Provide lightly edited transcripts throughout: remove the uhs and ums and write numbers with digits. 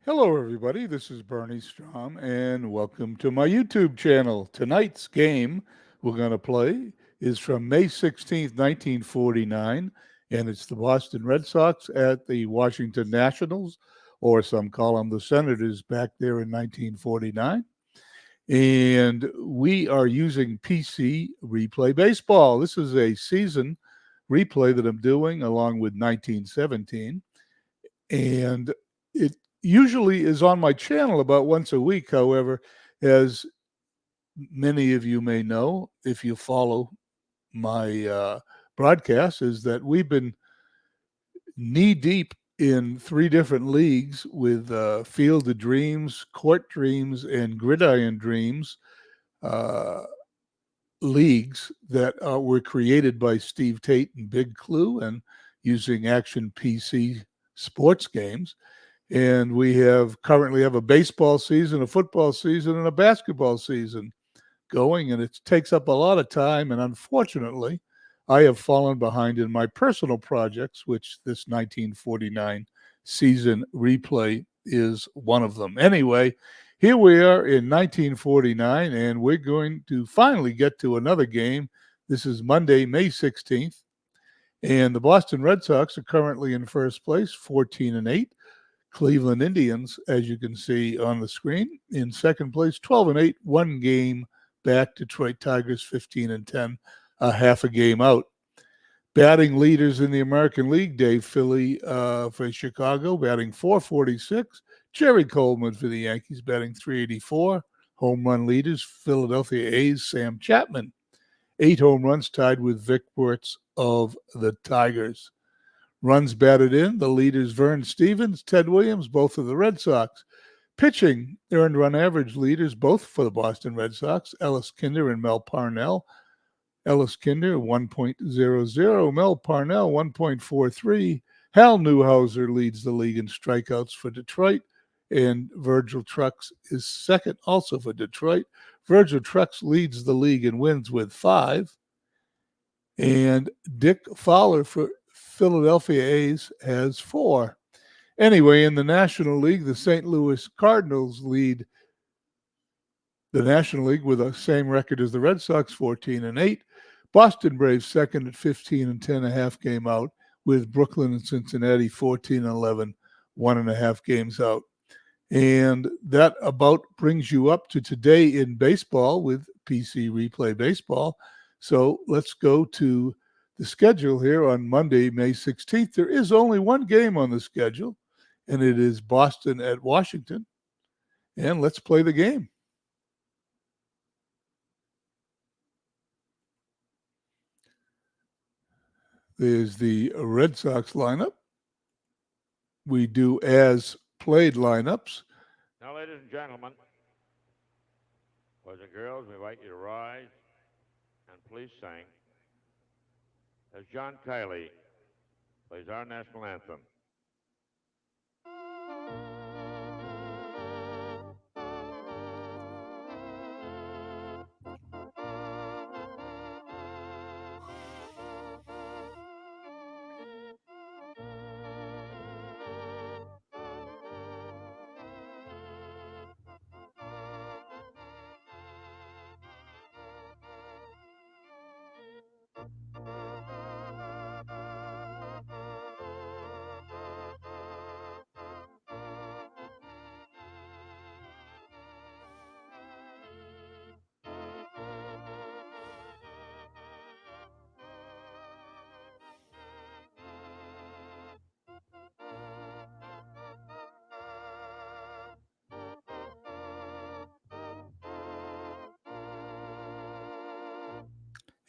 Hello, everybody. This is Bernie Strom, and welcome to my YouTube channel. Tonight's game we're going to play is from May 16th, 1949, and it's the Boston Red Sox at the Washington Nationals, or some call them the Senators, back there in 1949. And we are using PC Replay Baseball. This is a season replay that I'm doing along with 1917. And it usually is on my channel about once a week. However, as many of you may know, if you follow my broadcast, is that we've been knee deep in three different leagues with Field of Dreams, Court Dreams, and Gridiron Dreams uh, leagues that were created by Steve Tate and Big Clue and using Action PC sports games. And we currently have a baseball season, a football season, and a basketball season going, and it takes up a lot of time. And unfortunately, I have fallen behind in my personal projects, which this 1949 season replay is one of them. Anyway, here we are in 1949, and we're going to finally get to another game. This is Monday, May 16th, and the Boston Red Sox are currently in first place, 14-8. Cleveland Indians, as you can see on the screen, in second place, 12-8, one game back. Detroit Tigers, 15-10, a half a game out. Batting leaders in the American League, Dave Philly for Chicago, batting 446. Jerry Coleman for the Yankees, batting 384. Home run leaders, Philadelphia A's, Sam Chapman, 8 home runs, tied with Vic Wertz of the Tigers. Runs batted in, the leaders Vern Stevens, Ted Williams, both of the Red Sox. Pitching, earned run average leaders, both for the Boston Red Sox, Ellis Kinder and Mel Parnell. Ellis Kinder, 1.00. Mel Parnell, 1.43. Hal Newhouser leads the league in strikeouts for Detroit, and Virgil Trucks is second also for Detroit. Virgil Trucks leads the league in wins with 5. And Dick Fowler for Philadelphia A's has 4. Anyway, in the National League, the St. Louis Cardinals lead the National League with the same record as the Red Sox, 14-8. Boston Braves second at 15-10, a half game out, with Brooklyn and Cincinnati 14-11, 1.5 games out. And that about brings you up to today in baseball with PC Replay Baseball. So let's go to the schedule here on Monday, May 16th. There is only one game on the schedule, and it is Boston at Washington. And let's play the game. There's the Red Sox lineup. We do as played lineups. Now, ladies and gentlemen, boys and girls, we invite you to rise and please sing as John Kiley plays our national anthem.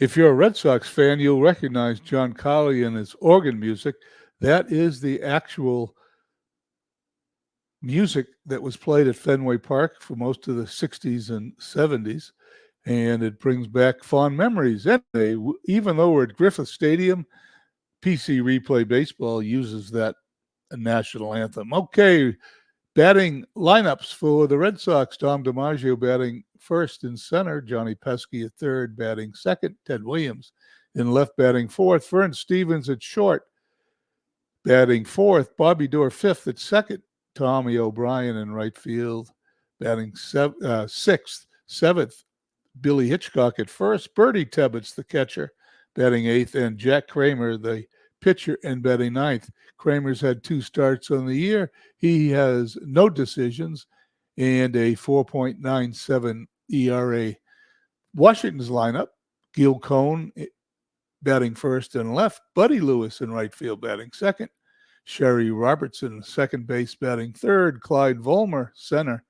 If you're a Red Sox fan, you'll recognize John Colley and his organ music. That is the actual music that was played at Fenway Park for most of the 60s and 70s, and it brings back fond memories. Anyway, even though we're at Griffith Stadium, PC Replay Baseball uses that national anthem. Okay, batting lineups for the Red Sox: Tom DiMaggio batting first in center, Johnny Pesky at third, batting second, Ted Williams in left, batting fourth, Vern Stevens at short, batting fourth, Bobby Doerr fifth at second, Tommy O'Brien in right field, batting sixth. Seventh, Billy Hitchcock at first. Bertie Tebbets, the catcher, batting eighth, and Jack Kramer, the pitcher, and batting ninth. Kramer's had 2 starts on the year. He has no decisions and a 4.97 ERA. Washington's lineup, Gil Cohn batting first and left, Buddy Lewis in right field batting second, Sherry Robertson second base batting third, Clyde Vollmer center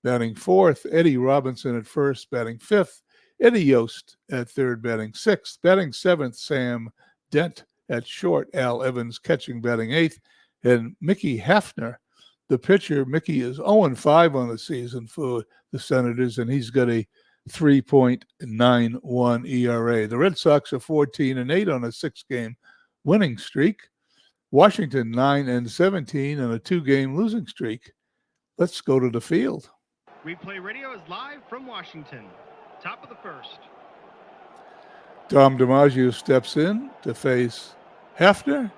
batting fourth, Eddie Robinson at first batting fifth, Eddie Yost at third batting sixth, batting seventh, Sam Dent at short, Al Evans catching batting eighth, and Mickey Hafner, the pitcher. Mickey is 0-5 on the season for the Senators, and he's got a 3.91 ERA. The Red Sox are 14-8 on a 6-game winning streak. Washington 9-17 on a 2-game losing streak. Let's go to the field. Replay Radio is live from Washington. Top of the first. Dom DiMaggio steps in to face Hafner.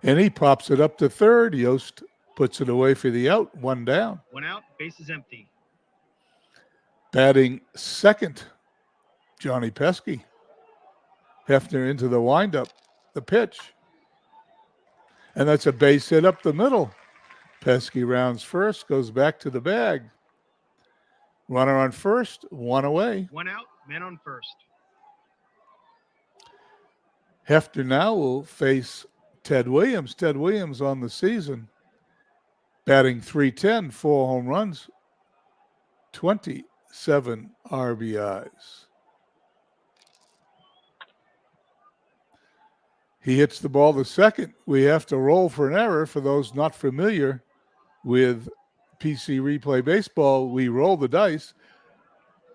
And he pops it up to third. Yost puts it away for the out. 1 down. 1 out, base is empty. Batting second, Johnny Pesky. Hefner into the windup, the pitch. And that's a base hit up the middle. Pesky rounds first, goes back to the bag. Runner on first, 1 away. 1 out, man on first. Hefner now will face Ted Williams. Ted Williams on the season, batting .310, 4 home runs, 27 RBIs. He hits the ball to second. We have to roll for an error. For those not familiar with PC Replay Baseball, we roll the dice.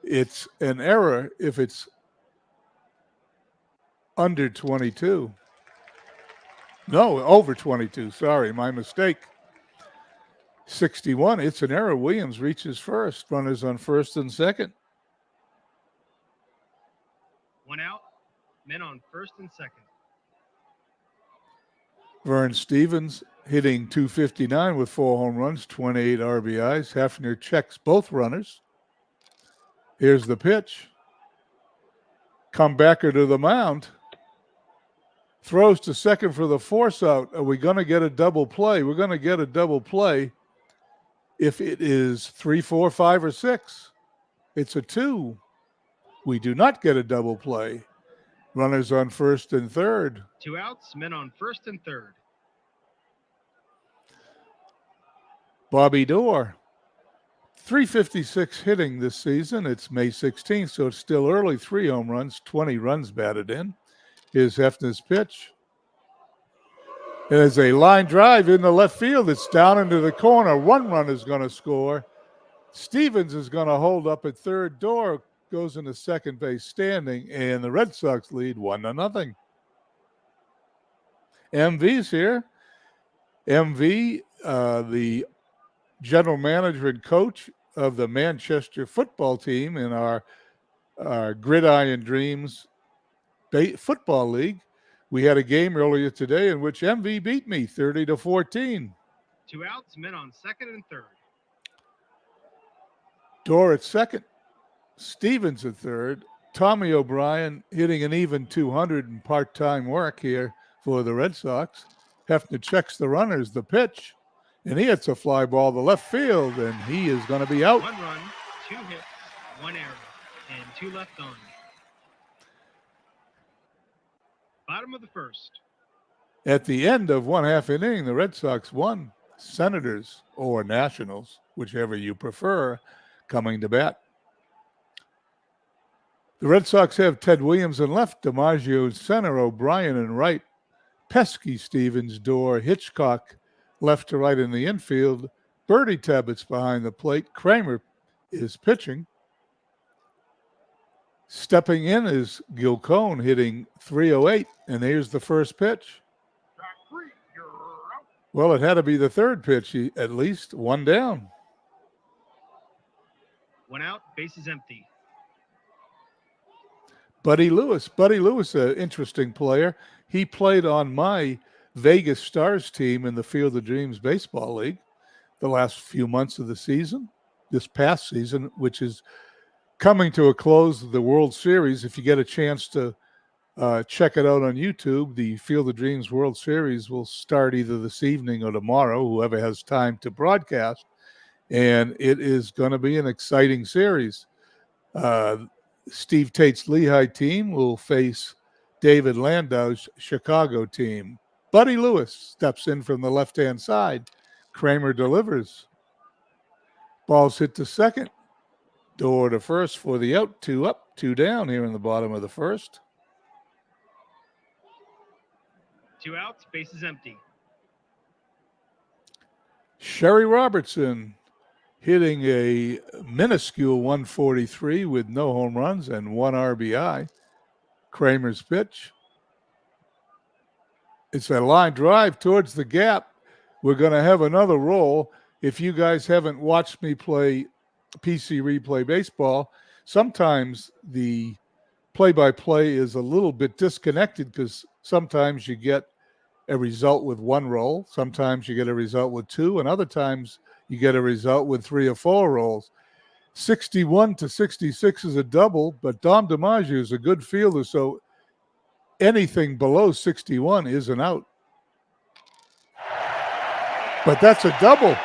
It's an error if it's under 22. No, over 22. Sorry, my mistake. 61. It's an error. Williams reaches first. Runners on first and second. 1 out, men on first and second. Vern Stevens hitting .259 with 4 home runs, 28 RBIs. Hafner checks both runners. Here's the pitch. Comebacker to the mound. Throws to second for the force out. Are we going to get a double play? We're going to get a double play if it is 3, 4, 5, or 6. It's a 2. We do not get a double play. Runners on first and third. 2 outs, men on first and third. Bobby Doerr, .356 hitting this season. It's May 16th, so it's still early. 3 home runs, 20 runs batted in. Here's Hefner's pitch. It is a line drive in the left field. It's down into the corner. 1 run is going to score. Stevens is going to hold up at third. Doerr goes into second base standing, and the Red Sox lead 1-0. MV's here. MV, the general manager and coach of the Manchester football team in our Gridiron Dreams football league. We had a game earlier today in which MV beat me 30-14. 2 outs, men on second and third. Doerr at second. Stevens at third. Tommy O'Brien hitting an even 200 in part-time work here for the Red Sox. Hefner checks the runners, the pitch, and he hits a fly ball to left field, and he is going to be out. 1 run, 2 hits, 1 error, and 2 left on. Bottom of the first. At the end of 1/2 inning, the Red Sox won. Senators or Nationals, whichever you prefer, coming to bat. The Red Sox have Ted Williams in left, DiMaggio in center, O'Brien in right, Pesky, Stevens, Doerr, Hitchcock left to right in the infield, Bertie Tebbets behind the plate, Kramer is pitching. Stepping in is Gil Cohn hitting .308, and here's the first pitch. Well, it had to be the third pitch, at least. 1 down. 1 out, base is empty. Buddy Lewis. Buddy Lewis, an interesting player. He played on my Vegas Stars team in the Field of Dreams Baseball League the last few months of the season, this past season, which is coming to a close of the World Series. If you get a chance to check it out on YouTube, the Field of Dreams World Series will start either this evening or tomorrow, whoever has time to broadcast. And it is going to be an exciting series. Steve Tate's Lehigh team will face David Landau's Chicago team. Buddy Lewis steps in from the left-hand side. Kramer delivers. Ball's hit to second. Door to first for the out. 2 up, 2 down here in the bottom of the first. 2 outs, base is empty. Sherry Robertson hitting a minuscule 143 with no home runs and 1 RBI. Kramer's pitch. It's a line drive towards the gap. We're going to have another roll. If you guys haven't watched me play PC Replay Baseball, sometimes the play-by-play is a little bit disconnected because sometimes you get a result with 1 roll, sometimes you get a result with 2, and other times you get a result with 3 or 4 rolls. 61 to 66 is a double, but Dom DiMaggio is a good fielder, so anything below 61 is an out. But that's a double.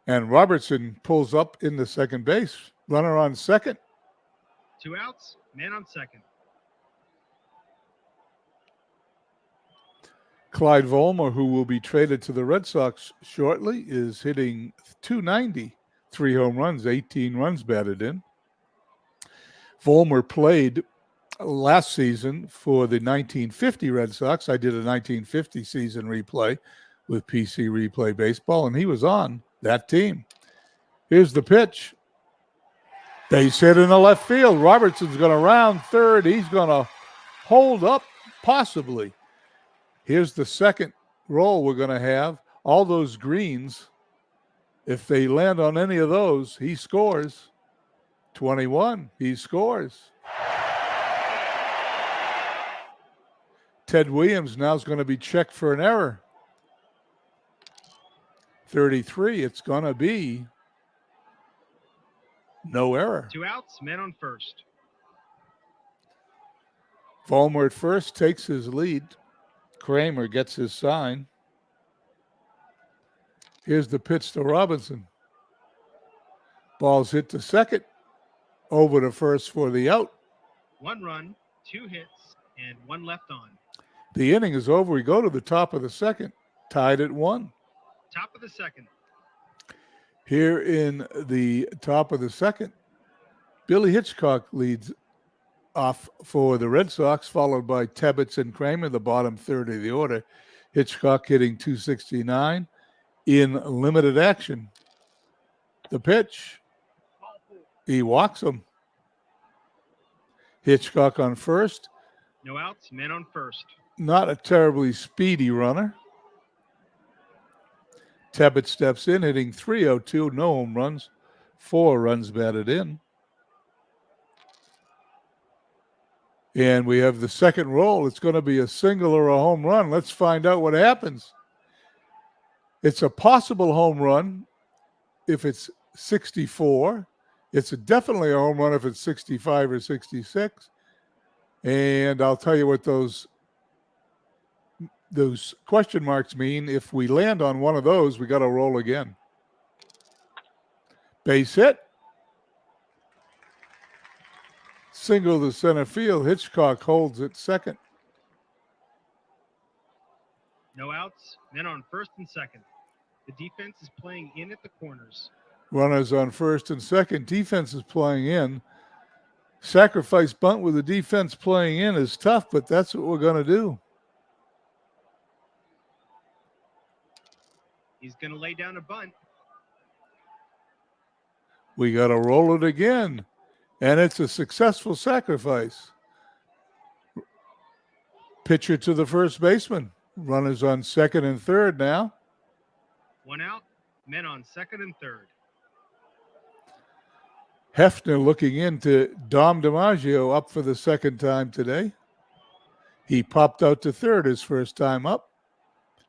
And Robertson pulls up into second base. Runner on second. 2 outs, man on second. Clyde Volmer, who will be traded to the Red Sox shortly, is hitting .290, 3 home runs, 18 runs batted in. Volmer played last season for the 1950 Red Sox. I did a 1950 season replay with PC Replay Baseball, and he was on that team. Here's the pitch. Base hit in the left field. Robertson's going to round third. He's going to hold up, possibly. Here's the second roll we're going to have. All those greens, if they land on any of those, he scores. 21, he scores. Ted Williams now is going to be checked for an error. 33, it's going to be no error. 2 outs, man on first. Volmer at first takes his lead. Kramer gets his sign. Here's the pitch to Robinson. Ball's hit to second. Over to first for the out. 1 run, 2 hits, and 1 left on. The inning is over. We go to the top of the second. Tied at 1. Top of the second. Here in the top of the second, Billy Hitchcock leads off for the Red Sox, followed by Tebbets and Kramer, the bottom third of the order. Hitchcock hitting .269 in limited action. The pitch, he walks him. Hitchcock on first. No outs, man on first. Not a terribly speedy runner. Tebbets steps in, hitting .302, no home runs, 4 runs batted in. And we have the second roll. It's going to be a single or a home run. Let's find out what happens. It's a possible home run if it's 64. It's definitely a home run if it's 65 or 66. And I'll tell you what those question marks mean. If we land on one of those, we got to roll again. Base hit. Single to center field. Hitchcock holds at second. No outs, men on first and second. The defense is playing in at the corners. Runners on first and second. Defense is playing in. Sacrifice bunt with the defense playing in is tough, but that's what we're going to do. He's going to lay down a bunt. We got to roll it again. And it's a successful sacrifice. Pitcher to the first baseman. Runners on second and third now. 1 out, men on second and third. Hefner looking into Dom DiMaggio up for the second time today. He popped out to third his first time up.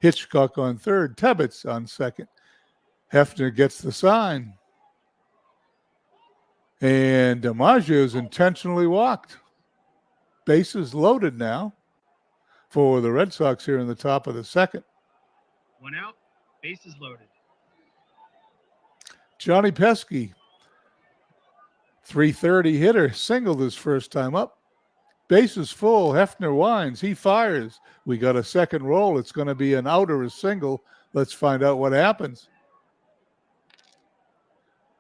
Hitchcock on third, Tebbets on second. Hefner gets the sign. And DiMaggio's intentionally walked. Bases loaded now for the Red Sox here in the top of the second. 1 out, bases loaded. Johnny Pesky, 330 hitter, singled his first time up. Bases full. Hefner winds. He fires. We got a second roll. It's going to be an out or a single. Let's find out what happens.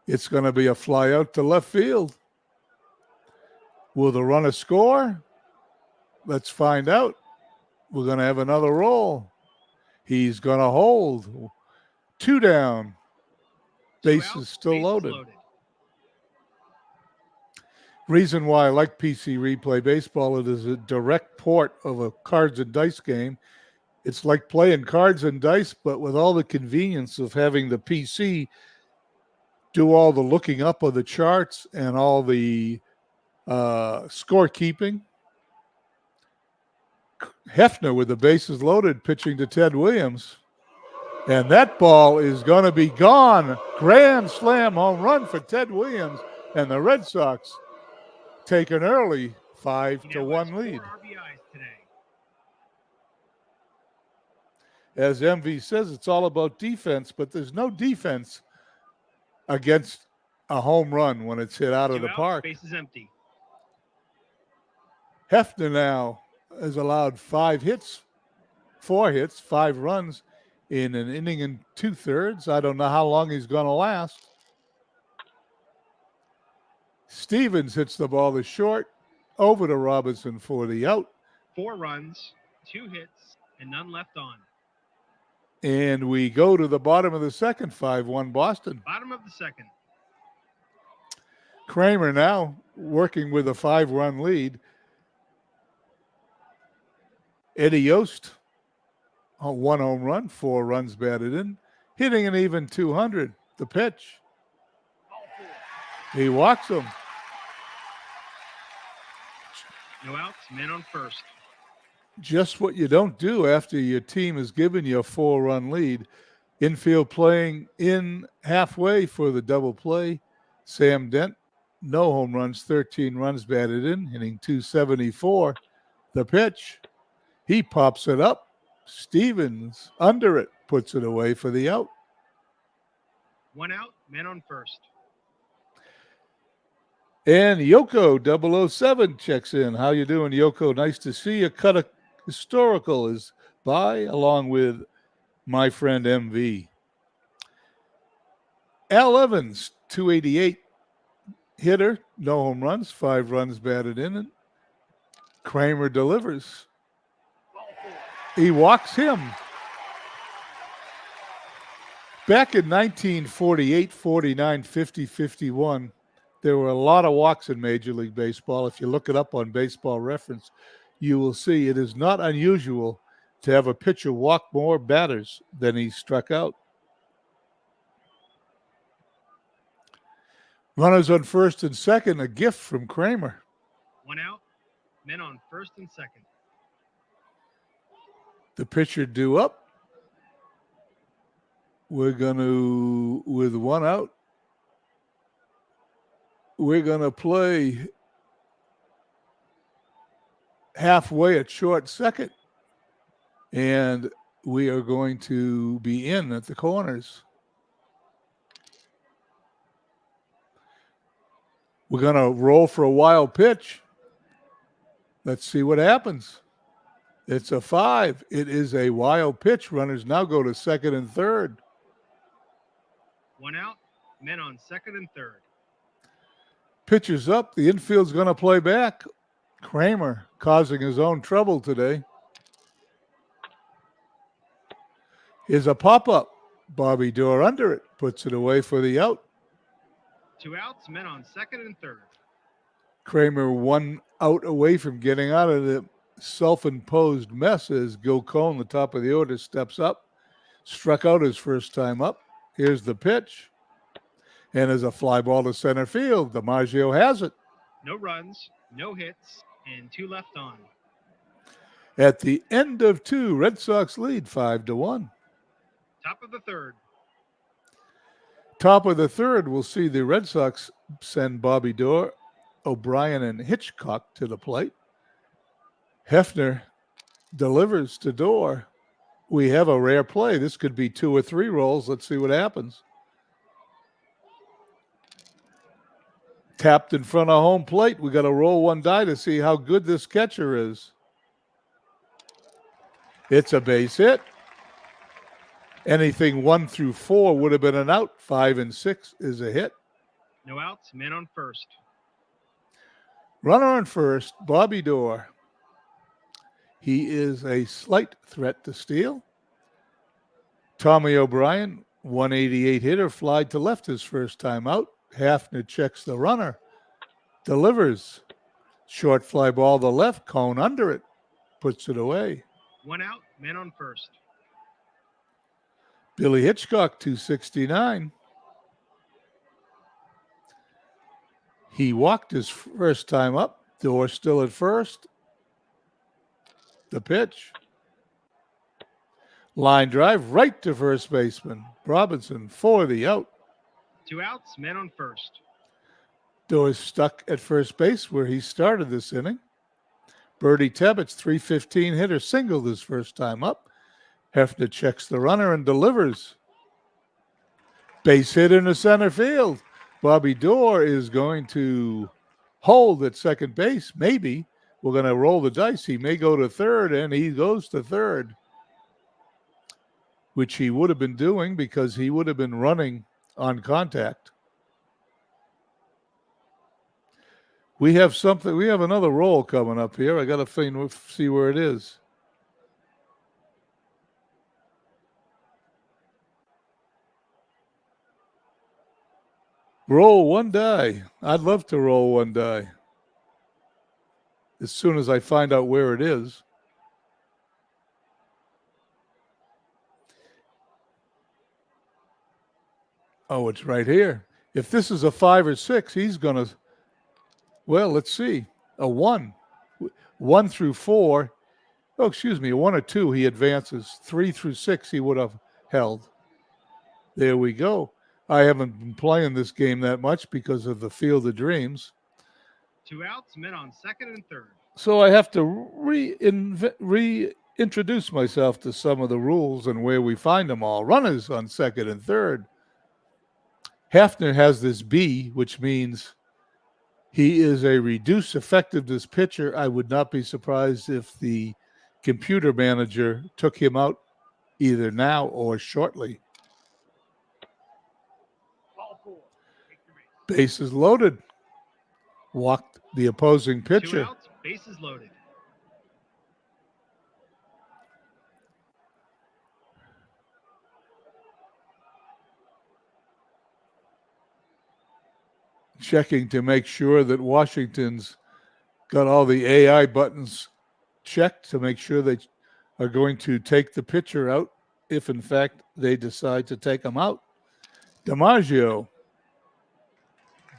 It's going to be a fly out to left field. Will the runner score? Let's find out. We're going to have another roll. He's going to hold. 2 down. Bases still loaded. Reason why I like PC Replay Baseball, it is a direct port of a cards and dice game. It's like playing cards and dice, but with all the convenience of having the PC do all the looking up of the charts and all the scorekeeping. Hefner with the bases loaded, pitching to Ted Williams. And that ball is going to be gone. Grand slam home run for Ted Williams. And the Red Sox take an early 5-1 lead. As MV says, it's all about defense, but there's no defense against a home run when it's hit out of the park. Base is empty. Hefner now has allowed 4 hits, 5 runs in an inning and 2/3. I don't know how long he's going to last. Stevens hits the ball to short, over to Robinson for the out. 4 runs, 2 hits, and none left on. And we go to the bottom of the second, 5-1 Boston. Bottom of the second. Kramer now working with a 5-run lead. Eddie Yost, 1 home run, 4 runs batted in, hitting an even 200. The pitch. He walks him. No outs, man on first. Just what you don't do after your team has given you a 4-run lead. Infield playing in halfway for the double play. Sam Dent, no home runs, 13 runs batted in, hitting 274. The pitch. He pops it up. Stevens under it, puts it away for the out. 1 out, man on first. And Yoko 007 checks in. How you doing, Yoko? Nice to see you. Cut Historical is by, along with my friend MV. Al Evans, 288 hitter, no home runs, 5 runs batted in. And Kramer delivers. He walks him. Back in 1948, 49, 50, 51, there were a lot of walks in Major League Baseball. If you look it up on Baseball Reference, you will see it is not unusual to have a pitcher walk more batters than he struck out. Runners on first and second, a gift from Kramer. 1 out, men on first and second. The pitcher due up. We're going to, with 1 out, we're going to play halfway at short second. And we are going to be in at the corners. We're going to roll for a wild pitch. Let's see what happens. It's a 5. It is a wild pitch. Runners now go to second and third. 1 out, men on second and third. Pitcher's up. The infield's going to play back. Kramer causing his own trouble today. Here's a pop-up. Bobby Doerr under it. Puts it away for the out. 2 outs, men on second and third. Kramer 1 out away from getting out of the self-imposed mess as Gil Cohn, the top of the order, steps up. Struck out his first time up. Here's the pitch. And as a fly ball to center field, DiMaggio has it. No runs, no hits, and 2 left on. At the end of 2, Red Sox lead 5-1. Top of the 3rd. Top of the 3rd, we'll see the Red Sox send Bobby Doerr, O'Brien, and Hitchcock to the plate. Hefner delivers to Doerr. We have a rare play. This could be 2 or 3 rolls. Let's see what happens. Tapped in front of home plate. We got to roll one die to see how good this catcher is. It's a base hit. Anything 1 through 4 would have been an out. 5 and 6 is a hit. No outs, men on first. Runner on first, Bobby Doerr. He is a slight threat to steal. Tommy O'Brien, 188 hitter, flied to left his first time out. Hafner checks the runner, delivers. Short fly ball to left, Cone under it, puts it away. 1 out, men on first. Billy Hitchcock, 269. He walked his first time up. Doerr still at first. The pitch. Line drive right to first baseman. Robinson for the out. 2 outs, men on first. Doerr stuck at first base where he started this inning. Bertie Tebbets, 315 hitter, singled his first time up. Hefner checks the runner and delivers. Base hit into center field. Bobby Doerr is going to hold at second base. Maybe. We're going to roll the dice. He may go to third, and he goes to third, which he would have been doing because he would have been running on contact. We have something. We have another roll coming up here. I got to see where it is. Roll one die. I'd love to roll one die as soon as I find out where it is. Oh, it's right here. If this is a 5 or 6, he's going to, well, let's see. A 1. 1 through 4. Oh, excuse me. A 1 or 2, he advances. 3 through 6, he would have held. There we go. I haven't been playing this game that much because of the Field of Dreams. 2 outs, men on second and third. So I have to reintroduce myself to some of the rules and where we find them all. Runners on second and third. Hafner has this B, which means he is a reduced effectiveness pitcher. I would not be surprised if the computer manager took him out either now or shortly. Bases loaded. Walked the opposing pitcher. 2 outs, bases loaded. Checking to make sure that Washington's got all the AI buttons checked to make sure they are going to take the pitcher out if, in fact, they decide to take him out. DiMaggio.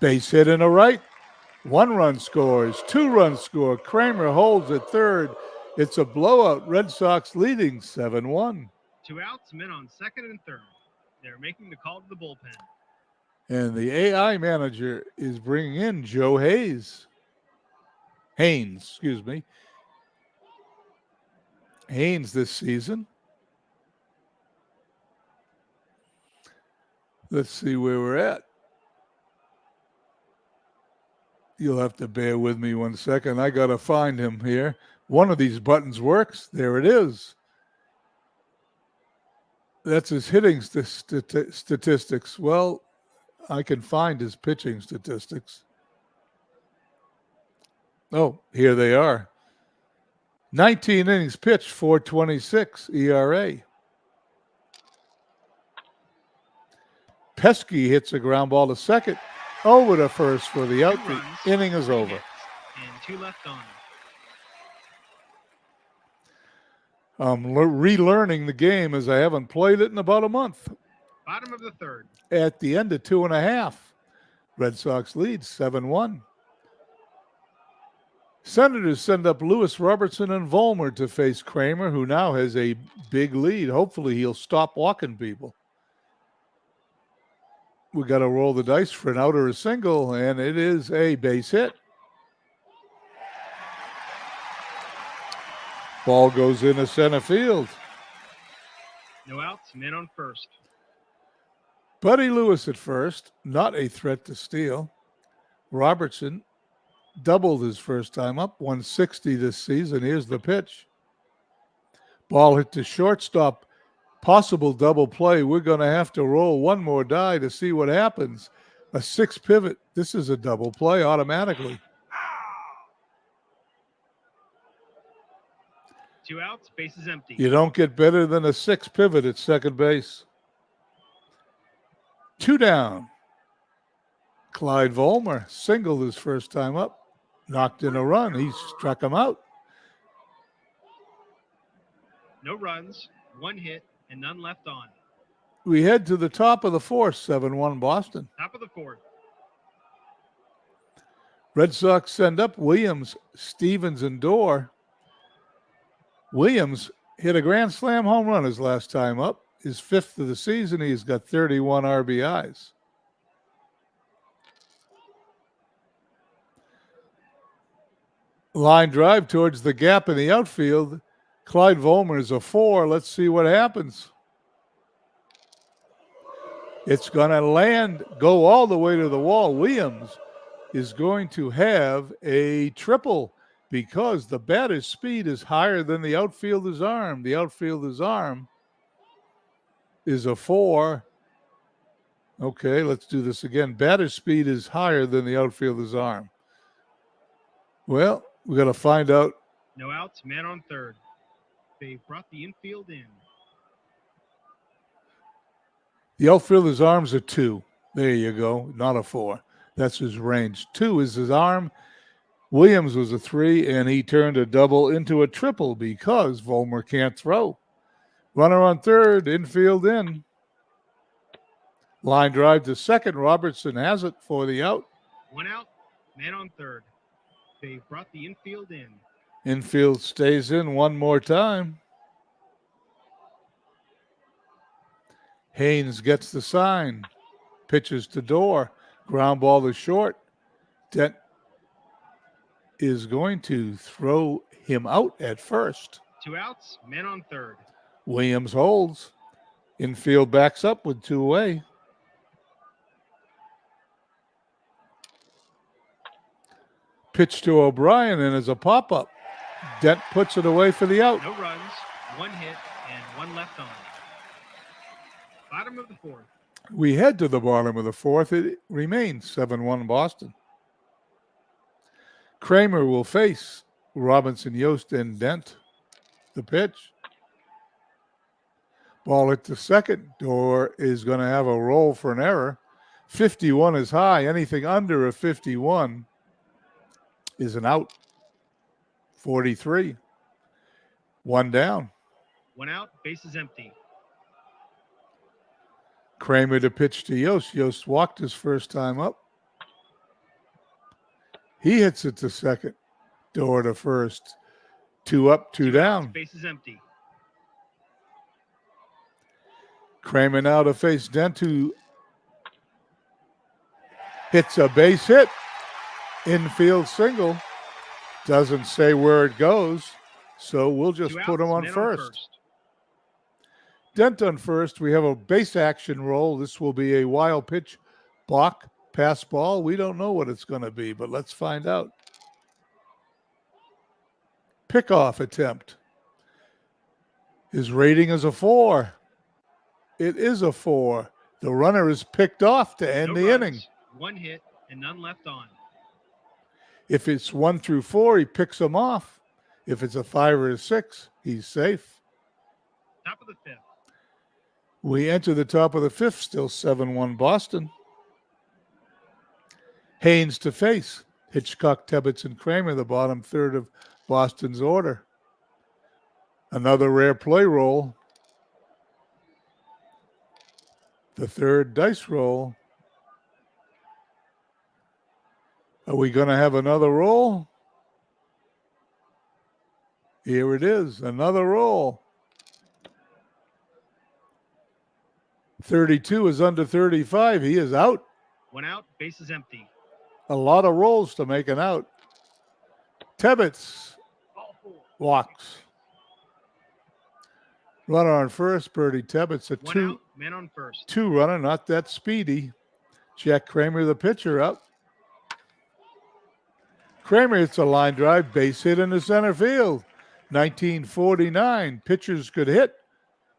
Base hit in the right. 1 run scores. 2 runs score. Kramer holds at third. It's a blowout. Red Sox leading 7-1. 2 outs, men on second and third. They're making the call to the bullpen. And the AI manager is bringing in Joe Haynes, excuse me. Haynes this season. Let's see where we're at. You'll have to bear with me 1 second. I got to find him here. One of these buttons works. There it is. That's his hitting statistics. Well, I can find his pitching statistics. Oh, here they are. 19 innings pitched, 4.26 ERA. Pesky hits a ground ball to second. Over to first for the out. The inning is over. And 2 left on. I'm relearning the game as I haven't played it in about a month. Bottom of the third. At the end of 2.5, Red Sox lead 7-1. Senators send up Lewis, Robertson, and Vollmer to face Kramer, who now has a big lead. Hopefully he'll stop walking people. We got to roll the dice for an out or a single, and it is a base hit. Ball goes into center field. No outs, men on first. Buddy Lewis at first, not a threat to steal. Robertson doubled his first time up, 160 this season. Here's the pitch. Ball hit to shortstop. Possible double play. We're going to have to roll one more die to see what happens. A 6 pivot. This is a double play automatically. 2 outs, base is empty. You don't get better than a 6 pivot at second base. 2 down. Clyde Vollmer singled his first time up. Knocked in a run. He struck him out. No runs, 1 hit, and none left on. We head to the top of the fourth, 7-1 Boston. Top of the fourth. Red Sox send up Williams, Stevens, and Dorr. Williams hit a grand slam home run his last time up. His 5th of the season. He's got 31 RBIs. Line drive towards the gap in the outfield. Clyde Vollmer is a 4. Let's see what happens. It's going to land, go all the way to the wall. Williams is going to have a triple because the batter's speed is higher than the outfielder's arm. The outfielder's arm is a 4. Okay, let's do this again. Batter's speed is higher than the outfielder's arm. Well, we got to find out. No outs, man on third. They brought the infield in. The outfielder's arms are 2. There you go, not a 4. That's his range. 2 is his arm. Williams was a 3, and he turned a double into a triple because Vollmer can't throw. Runner on third, infield in. Line drive to second. Robertson has it for the out. 1 out, man on third. They brought the infield in. Infield stays in one more time. Haynes gets the sign. Pitches to Dorr. Ground ball to short. Dent is going to throw him out at first. 2 outs, men on third. Williams holds. Infield backs up with 2 away. Pitch to O'Brien, and as a pop-up. Dent puts it away for the out. No runs, 1 hit, and 1 left on. Bottom of the fourth. We head to the bottom of the fourth. It remains 7-1 Boston. Kramer will face Robinson, Yost, and Dent. The pitch. Ball hit to second. Dorr is going to have a roll for an error. 51 is high. Anything under a 51 is an out. 43. 1 down. 1 out, base is empty. Kramer to pitch to Yost. Yost walked his first time up. He hits it to second. Dorr to first. 2 up, 2 down. Base is empty. Kramer now to face Dent, who hits a base hit. Infield single. Doesn't say where it goes, so we'll just 2 put him outs, on men first. Dent on first. We have a base action roll. This will be a wild pitch, balk, pass ball. We don't know what it's going to be, but let's find out. Pickoff attempt. His rating is a 4. It is a 4. The runner is picked off to end No the runs, inning. 1 hit, and none left on. If it's 1 through 4, he picks them off. If it's a 5 or a 6, he's safe. Top of the fifth. We enter the top of the fifth, still 7-1 Boston. Haynes to face. Hitchcock, Tebbets, and Kramer, the bottom third of Boston's order. Another rare play roll. The third dice roll. Are we going to have another roll? Here it is, another roll. 32 is under 35. He is out. 1 out, bases empty. A lot of rolls to make an out. Tebbets Ball 4. walks. Runner on first, Bertie Tebbets. A 1 out, man on first. 2 runner, not that speedy. Jack Kramer, the pitcher, up. Kramer hits a line drive, base hit in the center field. 1949. Pitchers could hit.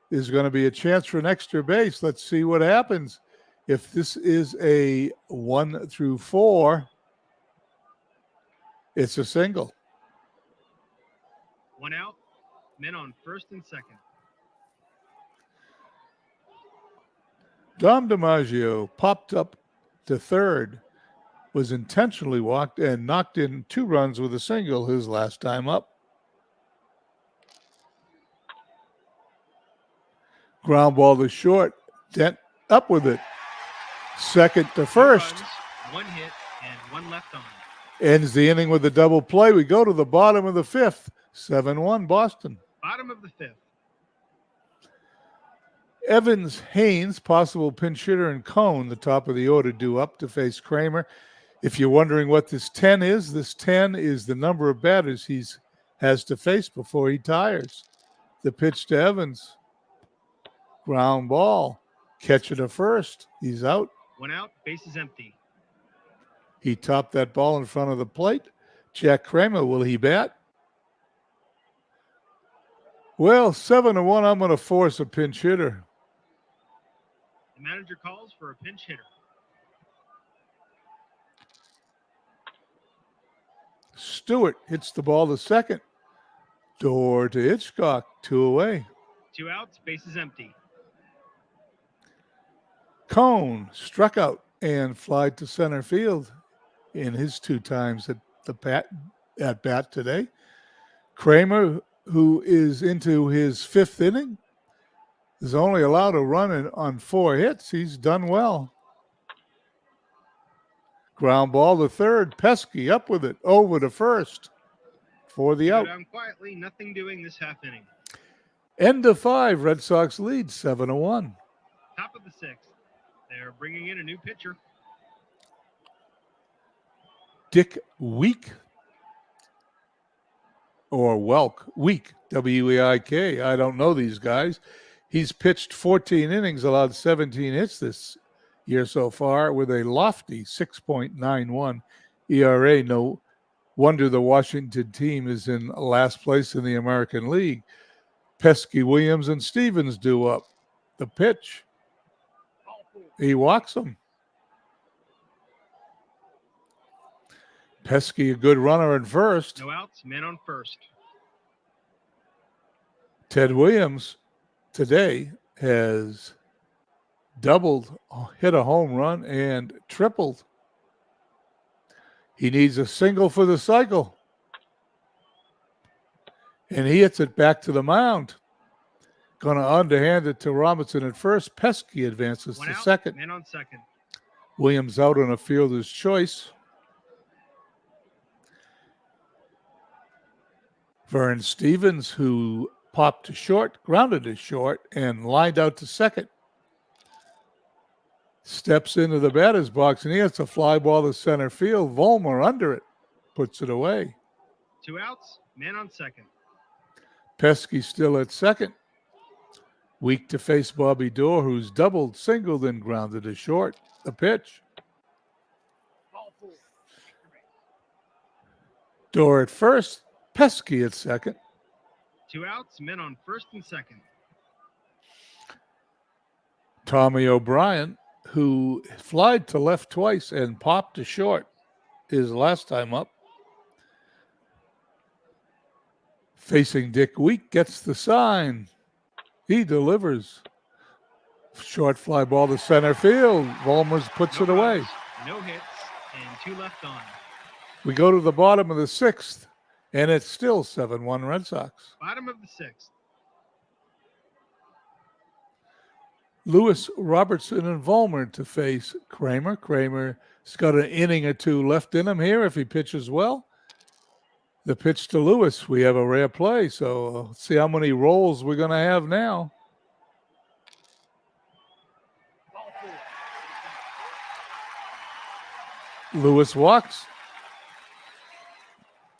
There's going to be a chance for an extra base. Let's see what happens. If this is a 1 through 4, it's a single. 1 out, men on first and second. Dom DiMaggio popped up to third, was intentionally walked, and knocked in 2 runs with a single his last time up. Ground ball to short. Dent up with it. Second to first. 2 runs, 1 hit, and 1 left on. Ends the inning with a double play. We go to the bottom of the 5th. 7-1 Boston. Bottom of the 5th. Evans, Haynes, possible pinch hitter, and Cone, the top of the order, due up to face Kramer. If you're wondering what this 10 is, this 10 is the number of batters he has to face before he tires. The pitch to Evans. Ground ball. Catcher to first. He's out. 1 out, bases empty. He topped that ball in front of the plate. Jack Kramer, will he bat? Well, 7-1, I'm going to force a pinch hitter. The manager calls for a pinch hitter. Stewart hits the ball to second. Door to Hitchcock, 2 away. 2 outs, bases empty. Cone struck out and flied to center field in his 2 times at bat today. Kramer, who is into his 5th inning, is only allowed to run on 4 hits. He's done well. Ground ball to third. Pesky up with it. Over to first for the out. Down quietly, nothing doing this half inning. End of 5. Red Sox lead 7-1. Top of the 6th. They're bringing in a new pitcher. Dick Week or Week, W-E-I-K. I don't know these guys. He's pitched 14 innings, allowed 17 hits this year so far with a lofty 6.91 ERA. No wonder the Washington team is in last place in the American League. Pesky, Williams, and Stevens due up. The pitch. He walks him. Pesky, a good runner at first. No outs, men on first. Ted Williams today has doubled, hit a home run, and tripled. He needs a single for the cycle. And he hits it back to the mound. Going to underhand it to Robinson at first. Pesky advances 1 to out, second. men on second. Williams out on a fielder's choice. Vern Stevens, who popped to short, grounded to short, and lined out to second. Steps into the batter's box, and he hits a fly ball to center field. Vollmer under it, puts it away. 2 outs, men on second. Pesky still at second. Weak to face Bobby Dorr, who's doubled, singled, and grounded to short. The pitch. Dorr at first. Pesky at second. 2 outs, men on first and second. Tommy O'Brien, who flied to left twice and popped to short his last time up. Facing Dick Week, gets the sign. He delivers. Short fly ball to center field. Vollmer puts it away. Runs, no hits, and 2 left on. We go to the bottom of the 6th, and it's still 7-1 Red Sox. Bottom of the 6th. Lewis, Robertson, and Vollmer to face Kramer. Kramer's got an inning or two left in him here if he pitches well. The pitch to Lewis, we have a rare play, so let's see how many rolls we're going to have now. Lewis walks.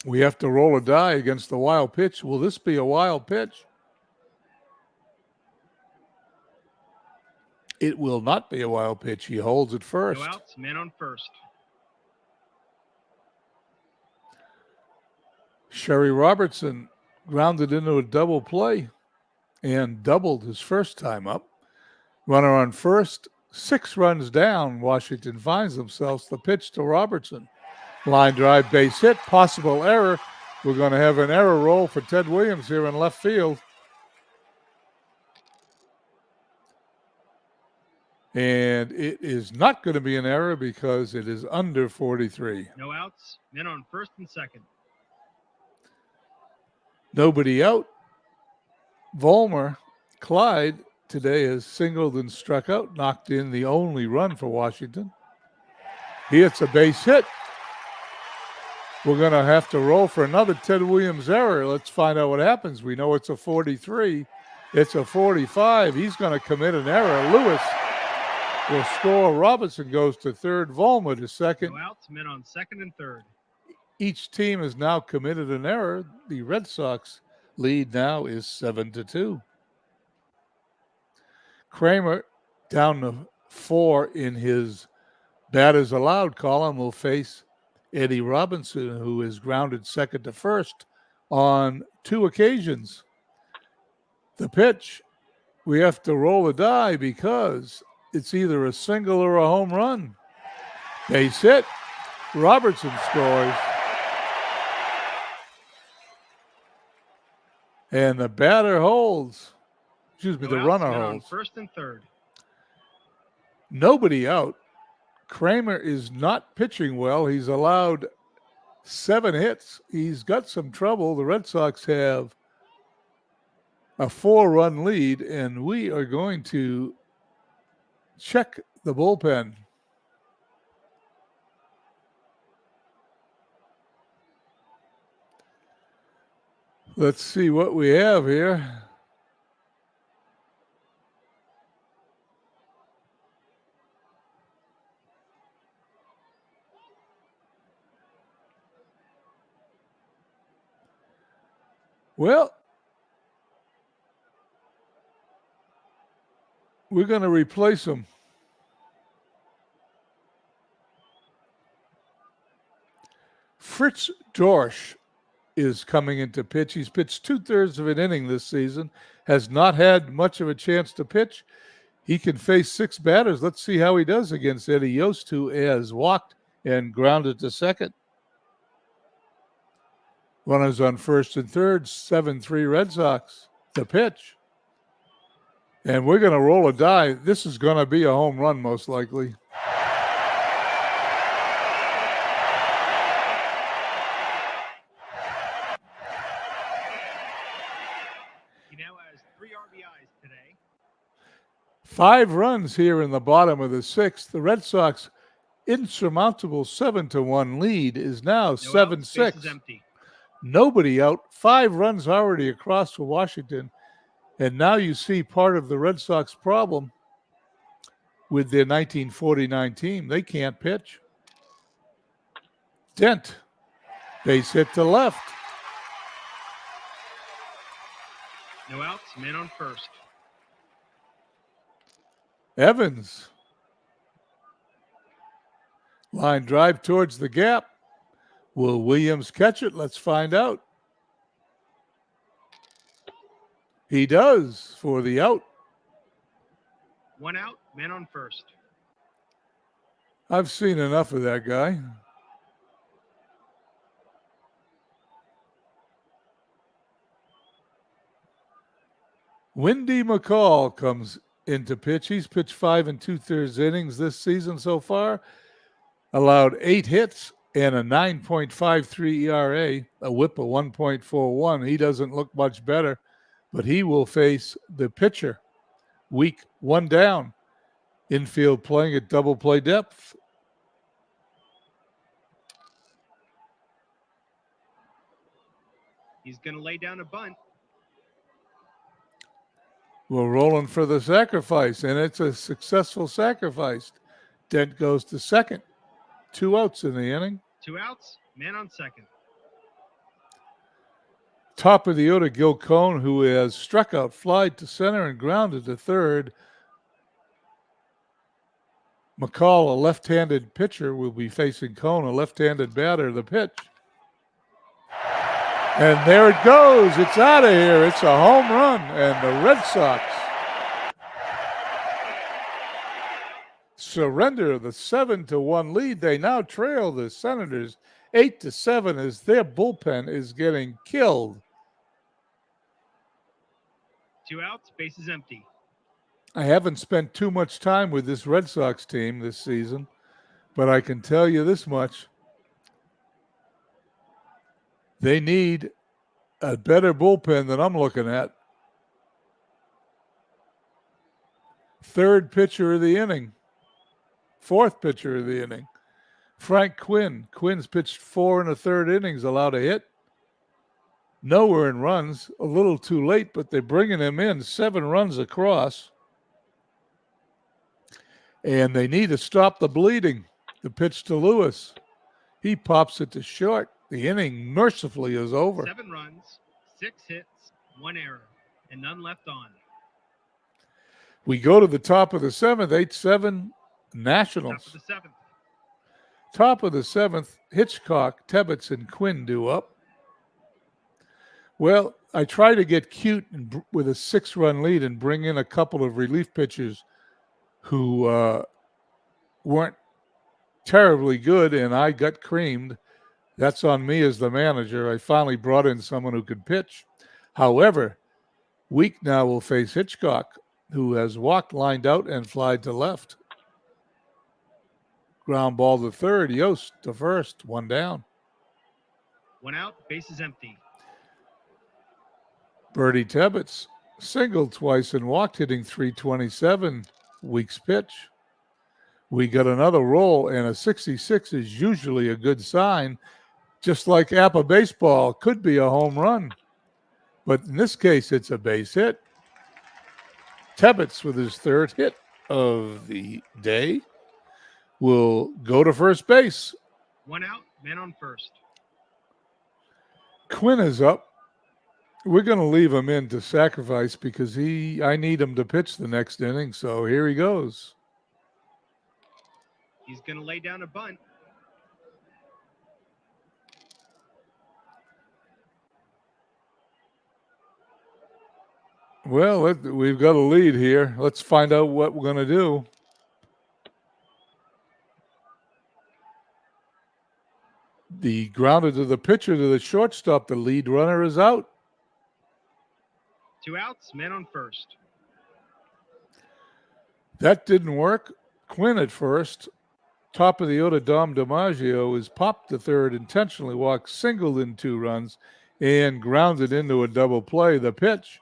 We have to roll a die against the wild pitch. Will this be a wild pitch? It will not be a wild pitch. He holds it first. No outs, men on first. Sherry Robertson grounded into a double play and doubled his first time up. Runner on first, 6 runs down. Washington finds themselves. The pitch to Robertson. Line drive, base hit, possible error. We're going to have an error roll for Ted Williams here in left field. And it is not going to be an error because it is under 43. No outs, men on first and second. Nobody out. Vollmer, Clyde today has singled and struck out, knocked in the only run for Washington. He hits a base hit. We're going to have to roll for another Ted Williams error. Let's find out what happens. We know it's a 43. It's a 45. He's going to commit an error. Lewis will score. Robinson goes to third. Vollmer to second. No outs, men on second and third. Each team has now committed an error. The Red Sox lead now is 7-2. Kramer, down to 4 in his batters allowed column, will face Eddie Robinson, who is grounded second to first on 2 occasions. The pitch, we have to roll a die because it's either a single or a home run. Base hit. Robertson scores. And the batter holds. Excuse me, No the outs, runner men on holds. first and third. Nobody out. Kramer is not pitching well. He's allowed 7 hits. He's got some trouble. The Red Sox have a 4-run lead, and we are going to check the bullpen. Let's see what we have here. Well, we're going to replace him. Fritz Dorsch is coming into pitch. He's pitched 2/3 of an inning this season, has not had much of a chance to pitch. He can face 6 batters. Let's see how he does against Eddie Yost, who has walked and grounded to second. Runners on first and third, 7-3 Red Sox. The pitch. And we're going to roll a die. This is going to be a home run, most likely. He now has 3 RBIs today. 5 runs here in the bottom of the 6th. The Red Sox insurmountable 7-1 lead is now 7-6. Base is empty. Nobody out. 5 runs already across for Washington. And now you see part of the Red Sox problem with their 1949 team. They can't pitch. Dent. Base hit to left. No outs, men on first. Evans. Line drive towards the gap. Will Williams catch it? Let's find out. He does for the out. 1 out, men on first. I've seen enough of that guy. Wendy McCall comes into pitch. He's pitched 5 2/3 innings this season so far. Allowed 8 hits and a 9.53 ERA, a whip of 1.41. He doesn't look much better, but he will face the pitcher, Weak, one down. Infield playing at double play depth. He's going to lay down a bunt. We're rolling for the sacrifice, and it's a successful sacrifice. Dent goes to second. 2 outs in the inning. 2 outs, man on second. Top of the order, Gil Cohn, who has struck out, fly to center, and grounded to third. McCall, a left-handed pitcher, will be facing Cohn, a left-handed batter. The pitch. And there it goes. It's out of here. It's a home run. And the Red Sox surrender the 7-1 lead. They now trail the Senators 8-7 as their bullpen is getting killed. 2 outs, bases empty. I haven't spent too much time with this Red Sox team this season, but I can tell you this much. They need a better bullpen than I'm looking at. Third pitcher of the inning. Fourth pitcher of the inning. Frank Quinn. Quinn's pitched 4 1/3 innings, allowed a hit. Nowhere in runs. A little too late, but they're bringing him in. 7 runs across. And they need to stop the bleeding. The pitch to Lewis. He pops it to short. The inning mercifully is over. 7 runs, 6 hits, 1 error, and none left on. We go to the top of the 7th, 8-7 Nationals. Top of the 7th. Top of the 7th, Hitchcock, Tebbets, and Quinn due up. Well, I try to get cute with a 6-run lead and bring in a couple of relief pitchers who weren't terribly good, and I got creamed. That's on me as the manager. I finally brought in someone who could pitch. However, Week now will face Hitchcock, who has walked, lined out, and flied to left. Ground ball to third. Yost to first. 1 down. 1 out, bases empty. Bertie Tebbets singled twice and walked, hitting .327. Week's pitch. We got another roll, and a 66 is usually a good sign. Just like Appa baseball, could be a home run. But in this case, it's a base hit. Tebbets, with his 3rd hit of the day, will go to first base. 1 out, man on first. Quinn is up. We're going to leave him in to sacrifice because I need him to pitch the next inning. So here he goes. He's going to lay down a bunt. Well, we've got a lead here. Let's find out what we're going to do. The grounded to the pitcher to the shortstop. The lead runner is out. 2 outs, man on first. That didn't work. Quinn at first. Top of the order, Dom DiMaggio is popped to third, intentionally walked, singled in 2 runs, and grounded into a double play. The pitch.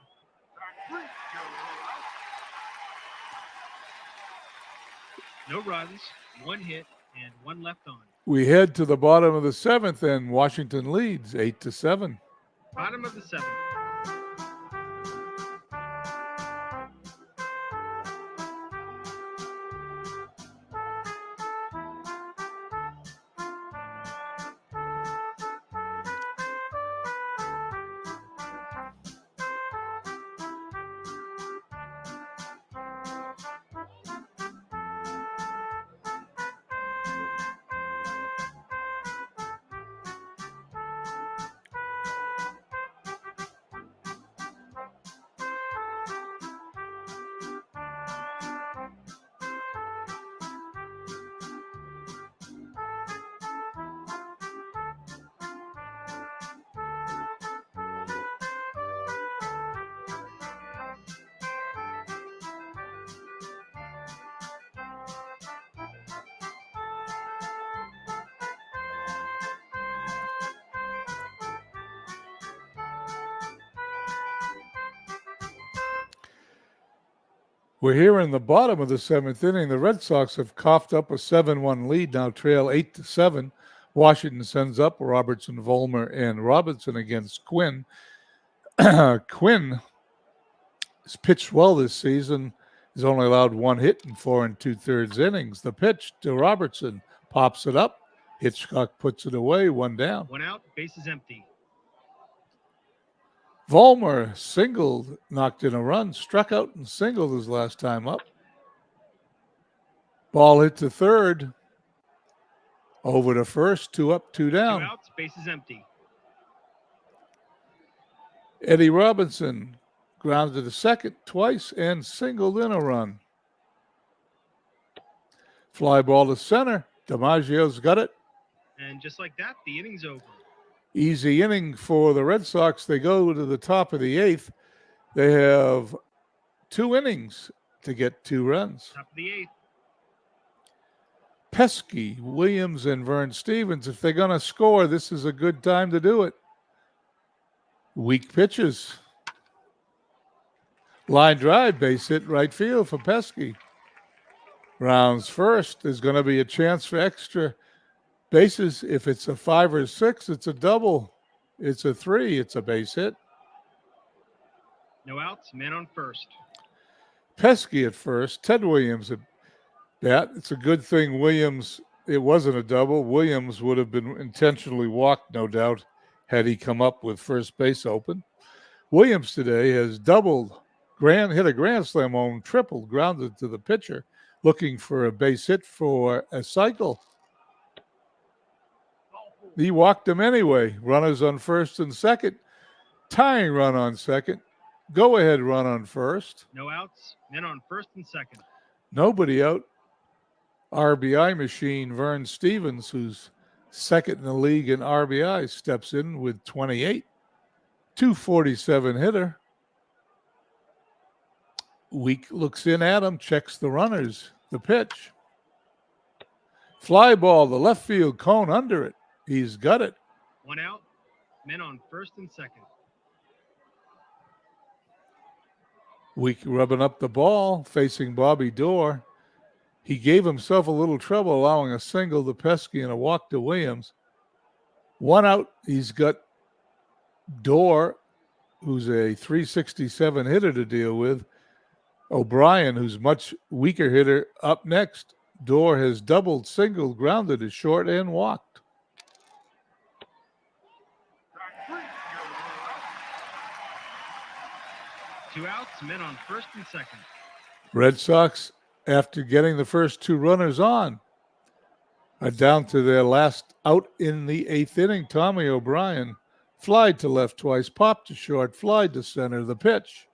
No runs, 1 hit, and 1 left on. We head to the bottom of the 7th, and Washington leads 8-7. Bottom of the 7th. We're here in the bottom of the 7th inning. The Red Sox have coughed up a 7-1 lead, now trail 8-7. Washington sends up Robertson, Vollmer, and Robinson against Quinn. Quinn has pitched well this season. He's only allowed 1 hit in 4 2/3 innings. The pitch to Robertson pops it up. Hitchcock puts it away, 1 down. 1 out, bases empty. Vollmer singled, knocked in a run, struck out and singled his last time up. Ball hit to third. Over to first, 2 up, 2 down. 2 outs, bases empty. Eddie Robinson grounded to second twice and singled in a run. Fly ball to center. DiMaggio's got it. And just like that, the inning's over. Easy inning for the Red Sox. They go to the top of the 8th. They have 2 innings to get 2 runs. Top of the 8th. Pesky, Williams, and Vern Stevens. If they're going to score, this is a good time to do it. Weak pitches. Line drive, base hit right field for Pesky. Rounds first. There's going to be a chance for extra bases. If it's a 5 or 6, it's a double. It's a 3, it's a base hit. No outs, men on first. Pesky at first. Ted Williams at bat. It's a good thing Williams, it wasn't a double. Williams would have been intentionally walked, no doubt, had he come up with first base open. Williams today has doubled, hit a grand slam home, tripled, grounded to the pitcher, looking for a base hit for a cycle. He walked him anyway. Runners on first and second. Tying run on second. Go-ahead run on first. No outs, men on first and second. Nobody out. RBI machine Vern Stevens, who's second in the league in RBI, steps in with 28. 247 hitter. Week looks in at him, checks the runners. The pitch. Fly ball, the left field cone under it. He's got it. 1 out, men on first and second. Week rubbing up the ball, facing Bobby Doerr. He gave himself a little trouble, allowing a single to Pesky and a walk to Williams. 1 out, he's got Doerr, who's a 367 hitter to deal with. O'Brien, who's much weaker hitter, up next. Doerr has doubled, singled, grounded to short, and walked. Two outs, men on first and second. Red Sox, after getting the first 2 runners on, are down to their last out in the 8th inning. Tommy O'Brien flied to left twice, popped to short, flied to center. The pitch.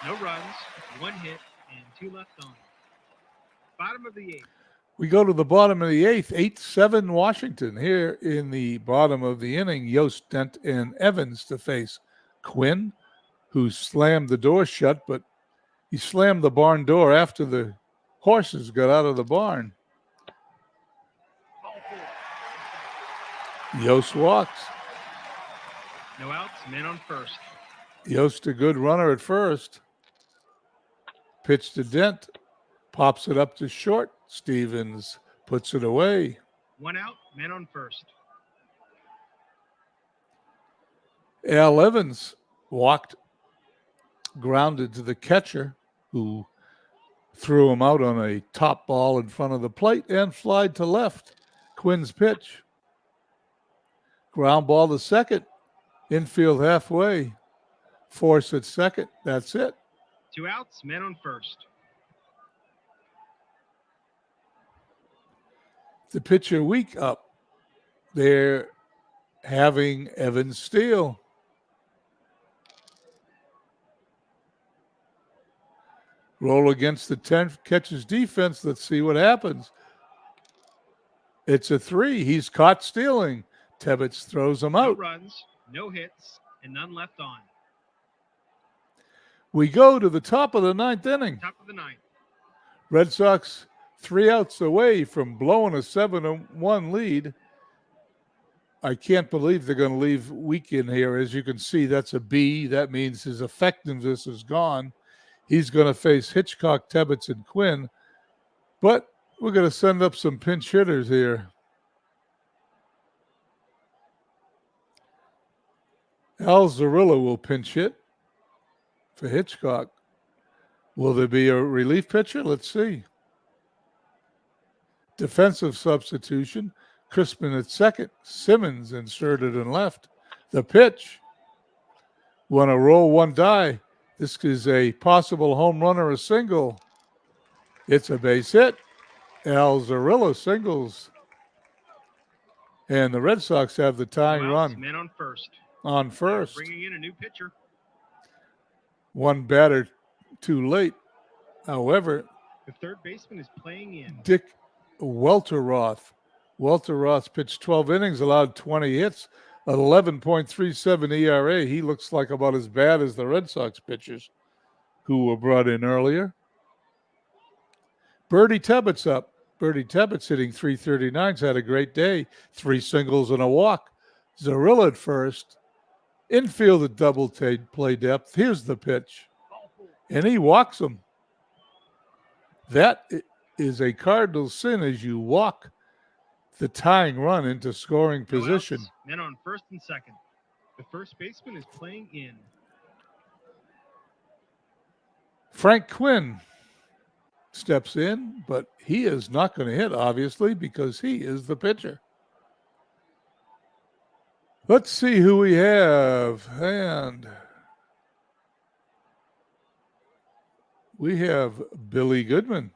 No runs, 1 hit, and 2 left on. Bottom of the 8th. We go to the bottom of the 8th, 8-7 Washington. Here in the bottom of the inning, Yost, Dent, and Evans to face Quinn, who slammed the door shut, but he slammed the barn door after the horses got out of the barn. Yost walks. No outs, men on first. Yost, a good runner at first. Pitch to Dent. Pops it up to short. Stevens puts it away. 1 out, men on first. Al Evans walked, grounded to the catcher, who threw him out on a top ball in front of the plate and flied to left. Quinn's pitch. Ground ball to second. Infield halfway. Force at second. That's it. 2 outs, men on first. The pitcher weak up. They're having Evans steal. Roll against the 10th catcher's defense. Let's see what happens. It's a 3. He's caught stealing. Tebbets throws him No out. runs, no hits, and none left on. We go to the top of the 9th inning. Top of the 9th. Red Sox 3 outs away from blowing a 7-1 lead. I can't believe they're going to leave Week in here. As you can see, that's a B. That means his effectiveness is gone. He's going to face Hitchcock, Tebbets, and Quinn. But we're going to send up some pinch hitters here. Al Zarilla will pinch hit for Hitchcock. Will there be a relief pitcher? Let's see. Defensive substitution. Crispin at second. Simmons inserted in left. The pitch. Want to roll one die. This is a possible home run or a single. It's a base hit. Al Zarilla singles. And the Red Sox have the tying run. Men on first. On first. Bringing in a new pitcher. One batter too late. However, the third baseman is playing in. Dick Welteroth. Welteroth pitched 12 innings, allowed 20 hits, an 11.37 ERA. He looks like about as bad as the Red Sox pitchers who were brought in earlier. Bertie Tebbets up. Bertie Tebbets hitting .339's had a great day. 3 singles and a walk. Zarilla at first. Infield at double play depth. Here's the pitch. And he walks him. That is a cardinal sin as you walk the tying run into scoring position. No outs, men on first and second. The first baseman is playing in. Frank Quinn steps in, but he is not going to hit, obviously, because he is the pitcher. Let's see who we have. And we have Billy Goodman.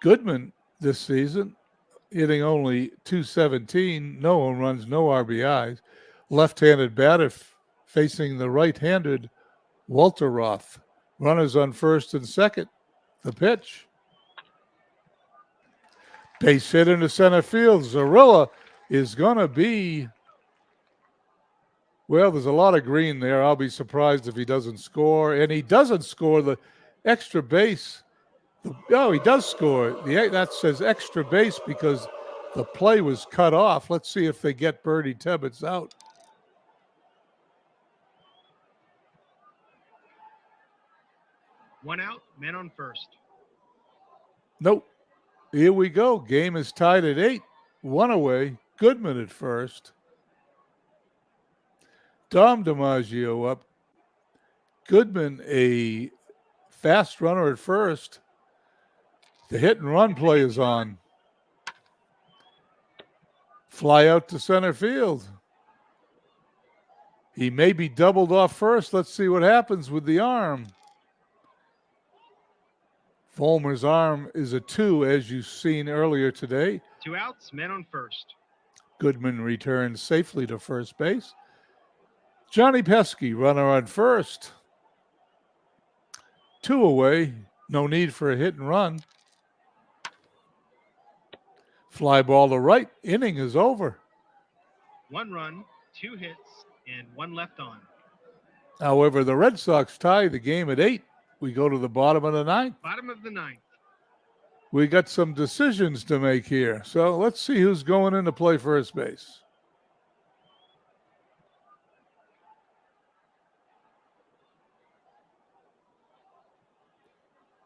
Goodman this season hitting only .217, no home runs, no RBIs. Left-handed batter facing the right-handed Welteroth. Runners on first and second. The pitch. Base hit into center field. Zarilla is going to be, well, there's a lot of green there. I'll be surprised if he doesn't score. And he doesn't score the extra base. Oh, he does score. That says extra base because the play was cut off. Let's see if they get Bertie Tebbets out. One out, men on first. Nope. Here we go. Game is tied at 8. One away. Goodman at first. Dom DiMaggio up. Goodman, a fast runner at first. The hit and run play is on. Fly out to center field. He may be doubled off first. Let's see what happens with the arm. Fulmer's arm is a 2, as you've seen earlier today. 2 outs, men on first. Goodman returns safely to first base. Johnny Pesky, runner on first. 2 away. No need for a hit and run. Fly ball to right. Inning is over. 1 run, 2 hits, and 1 left on. However, the Red Sox tie the game at 8. We go to the bottom of the 9th. Bottom of the 9th. We got some decisions to make here. So let's see who's going in to play first base.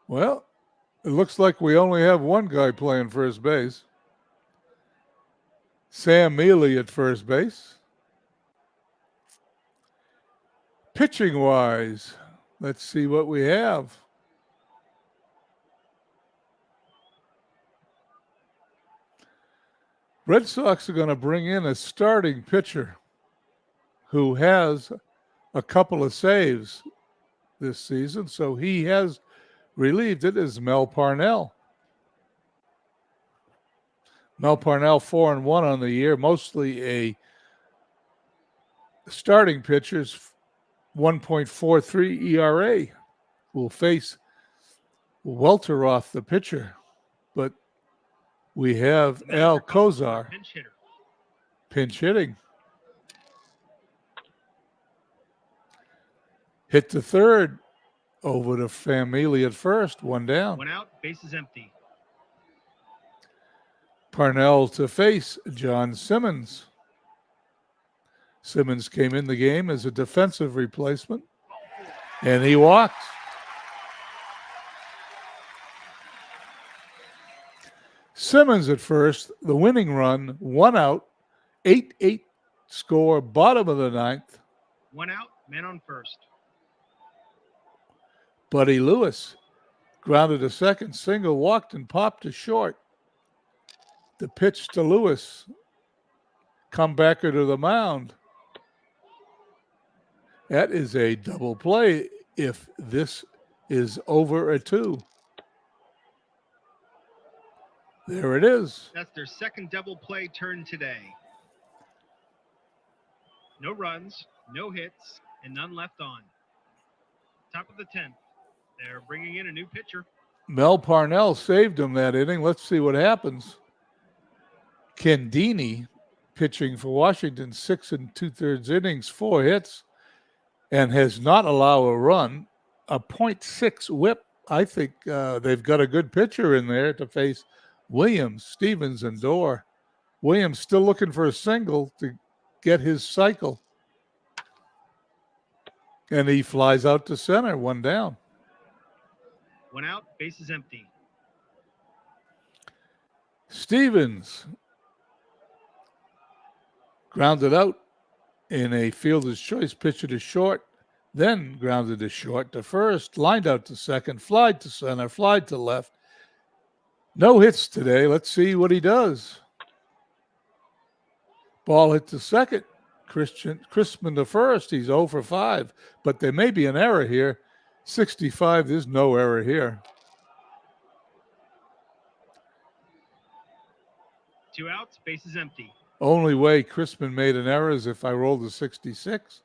Well, it looks like we only have one guy playing first base. Sam Mealy at first base. Pitching-wise, let's see what we have. Red Sox are going to bring in a starting pitcher who has a couple of saves this season, so he has relieved it as Mel Parnell. Mel Parnell 4-1 on the year, mostly a starting pitcher's 1.43 ERA. Will face Welteroth, the pitcher, but we have Al Kozar pinch hitting. Hit to third, over to Famili at first, 1 down. 1 out, base is empty. Parnell to face John Simmons. Simmons came in the game as a defensive replacement, and he walks. Simmons at first, the winning run, 1 out, 8-8 score, bottom of the ninth. 1 out, men on first. Buddy Lewis grounded a second, single, walked and popped to short. The pitch to Lewis, comebacker to the mound. That is a double play if this is over a 2. There it is. That's their second double play turn today. No runs, no hits, and none left on. Top of the 10th. They're bringing in a new pitcher. Mel Parnell saved him that inning. Let's see what happens. Kendini pitching for Washington, 6 2/3 innings, 4 hits, and has not allowed a run. A .6 whip. I think they've got a good pitcher in there to face Williams, Stevens, and Dorr. Williams still looking for a single to get his cycle. And he flies out to center, 1 down. 1 out, bases empty. Stevens grounded out in a fielder's choice pitcher to short, then grounded to short to first, lined out to second, flied to center, flied to left. No hits today. Let's see what he does. Ball hit to second. Crispin to first. He's 0 for 5. But there may be an error here. 65, there's no error here. 2 outs, bases empty. Only way Crispin made an error is if I rolled a 66.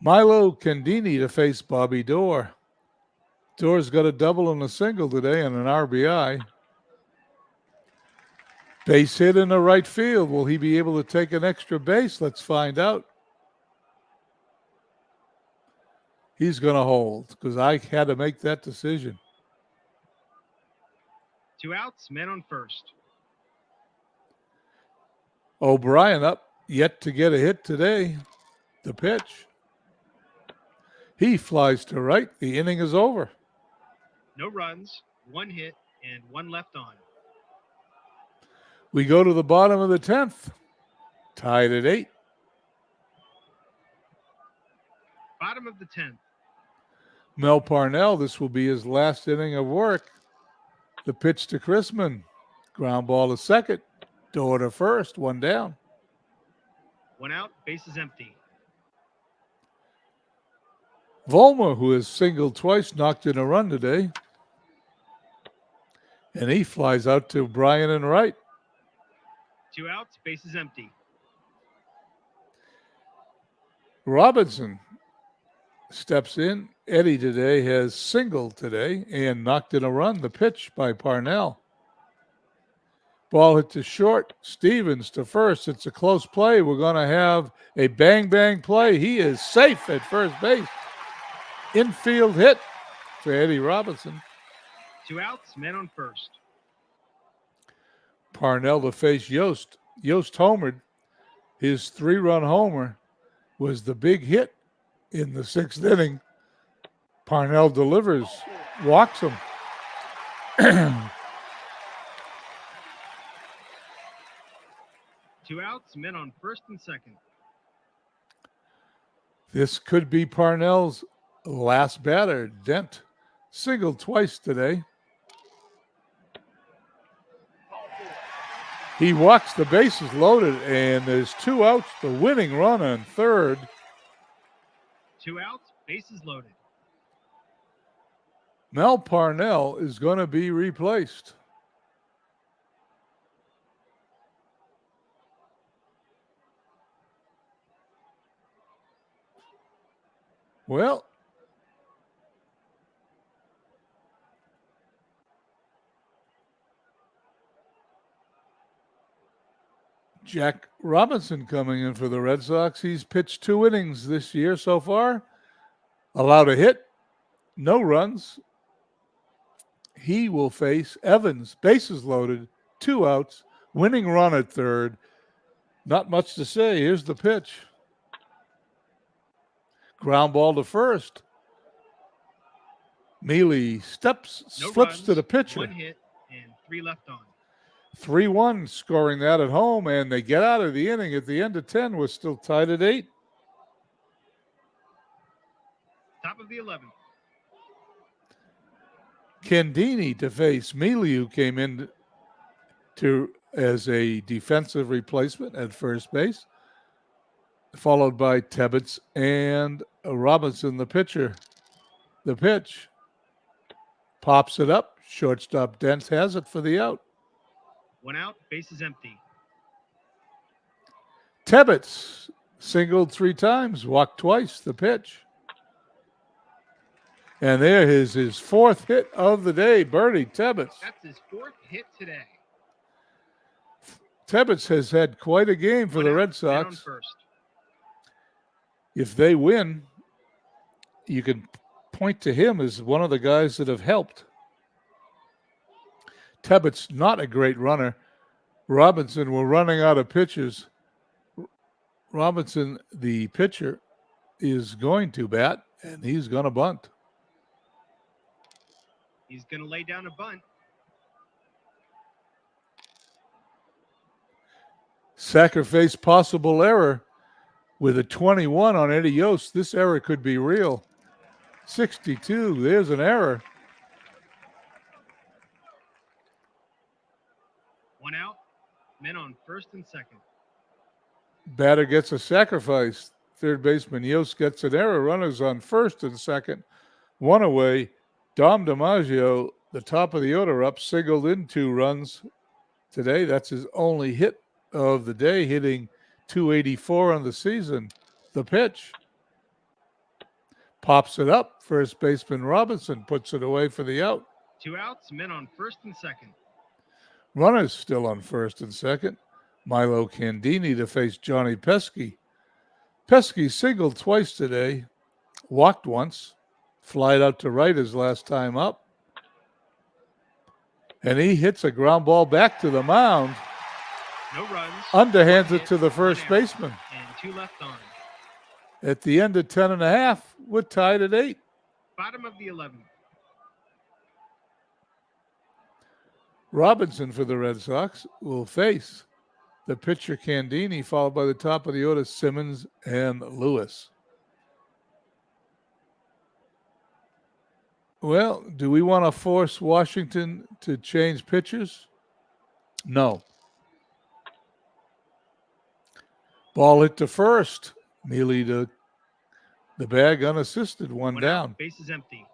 Milo Kendini to face Bobby Dorr. Dorr's got a double and a single today and an RBI. Base hit in the right field. Will he be able to take an extra base? Let's find out. He's going to hold because I had to make that decision. 2 outs, men on first. O'Brien up, yet to get a hit today. The pitch. He flies to right. The inning is over. No runs, 1 hit, and 1 left on. We go to the bottom of the 10th. Tied at 8. Bottom of the 10th. Mel Parnell, this will be his last inning of work. The pitch to Crispin. Ground ball to second. Dorr to first. 1 down. 1 out, bases empty. Vollmer, who has singled twice, knocked in a run today. And he flies out to Bryan and right. 2 outs, bases empty. Robinson steps in. Eddie today has singled today and knocked in a run. The pitch by Parnell. Ball hit to short. Stevens to first. It's a close play. We're going to have a bang play. He is safe at first base. Infield hit for Eddie Robinson. 2 outs, men on first. Parnell to face Yost. Yost homered. His 3-run homer was the big hit in the 6th inning. Parnell delivers, walks him. 2 outs, men on first and second. This could be Parnell's last batter. Dent singled twice today. He walks, the bases loaded, and there's 2 outs. The winning run on third. 2 outs, bases loaded. Mel Parnell is going to be replaced. Well, Jack Robinson coming in for the Red Sox. He's pitched 2 innings this year so far. Allowed a hit, no runs. He will face Evans, bases loaded, 2 outs. Winning run at third. Not much to say. Here's the pitch. Ground ball to first. Mealy flips runs, to the pitcher. 1 hit, and 3 left on. 3-1 scoring that at home, and they get out of the inning at the end of 10. We're still tied at 8. Top of the 11th. Candini to face Mealy, who came in as a defensive replacement at first base, followed by Tebbets and Robinson, the pitcher. The pitch. Pops it up. Shortstop Dent has it for the out. 1 out, bases empty. Tebbets singled 3 times, walked twice. The pitch. And there is his 4th hit of the day, Bernie Tebbets. That's his 4th hit today. Tebbets has had quite a game for the Red Sox. If they win, you can point to him as one of the guys that have helped. Tebbets, not a great runner. Robinson, we're running out of pitchers. Robinson, the pitcher, is going to bat, and he's going to bunt. He's going to lay down a bunt. Sacrifice possible error with a 21 on Eddie Yost. This error could be real. 62, there's an error. 1 out, men on first and second. Batter gets a sacrifice. Third baseman Yost gets an error. Runners on first and second. 1 away. Dom DiMaggio, the top of the order up, singled in 2 runs today. That's his only hit of the day, hitting .284 on the season. The pitch. Pops it up. First baseman Robinson puts it away for the out. 2 outs, men on first and second. Runners still on first and second. Milo Candini to face Johnny Pesky. Pesky singled twice today, walked once, flied out to right his last time up. And he hits a ground ball back to the mound. No runs. Underhands it to the first baseman. And 2 left on. At the end of 10 and a half, we're tied at 8. Bottom of the 11th. Robinson for the Red Sox will face the pitcher Candini, followed by the top of the order Simmons and Lewis. Well, do we want to force Washington to change pitchers? No. Ball hit to first. Mealy to the bag unassisted, 1 down. Out, base is empty.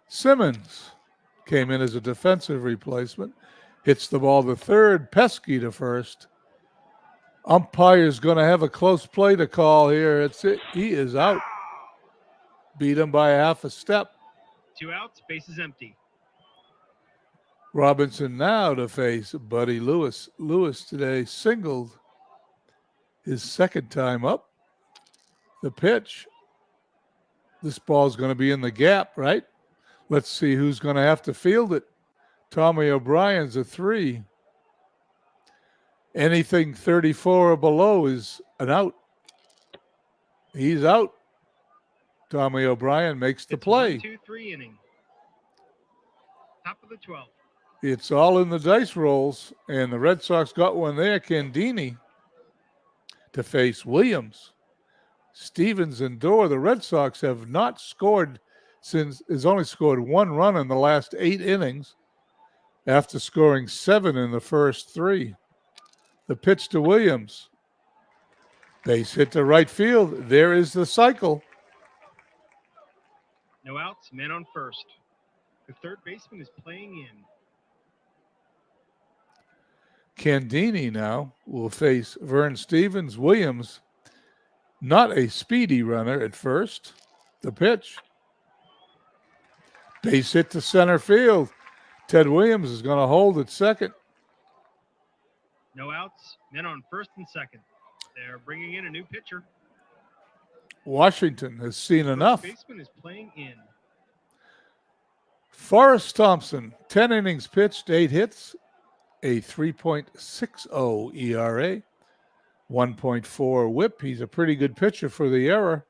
Simmons came in as a defensive replacement. Hits the ball to third. Pesky to first. Umpire's going to have a close play to call here. It's it. He is out. Beat him by half a step. 2 outs, base is empty. Robinson now to face Buddy Lewis. Lewis today singled his 2nd time up. The pitch. This ball's going to be in the gap, right? Let's see who's going to have to field it. Tommy O'Brien's a 3. Anything 34 or below is an out. He's out. Tommy O'Brien makes the play. 1-2-3 inning. Top of the 12th. It's all in the dice rolls, and the Red Sox got one there. Candini to face Williams. Stevens and Dorr. The Red Sox have not scored has only scored 1 run in the last 8 innings after scoring 7 in the first 3. The pitch to Williams. Base hit to right field. There is the cycle. No outs, men on first. The third baseman is playing in. Candini now will face Vern Stevens. Williams, not a speedy runner at first. The pitch. Base hit to center field. Ted Williams is going to hold at second. No outs, men on first and second. They're bringing in a new pitcher. Washington has seen enough. The baseman is playing in. Forrest Thompson, 10 innings pitched, 8 hits, a 3.60 ERA, 1.4 whip. He's a pretty good pitcher for the era.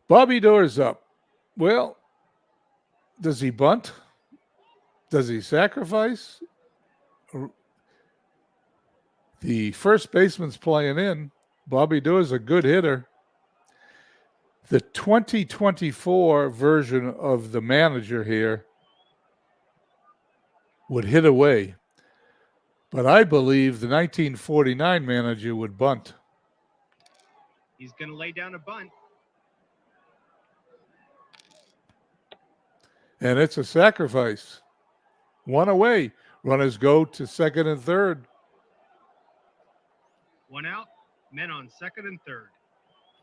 Bobby Doerr's up. Well, does he bunt? Does he sacrifice? The first baseman's playing in. Bobby Doerr's a good hitter. The 2024 version of the manager here would hit away. But I believe the 1949 manager would bunt. He's going to lay down a bunt. And it's a sacrifice. One away. Runners go to second and third. One out, men on second and third.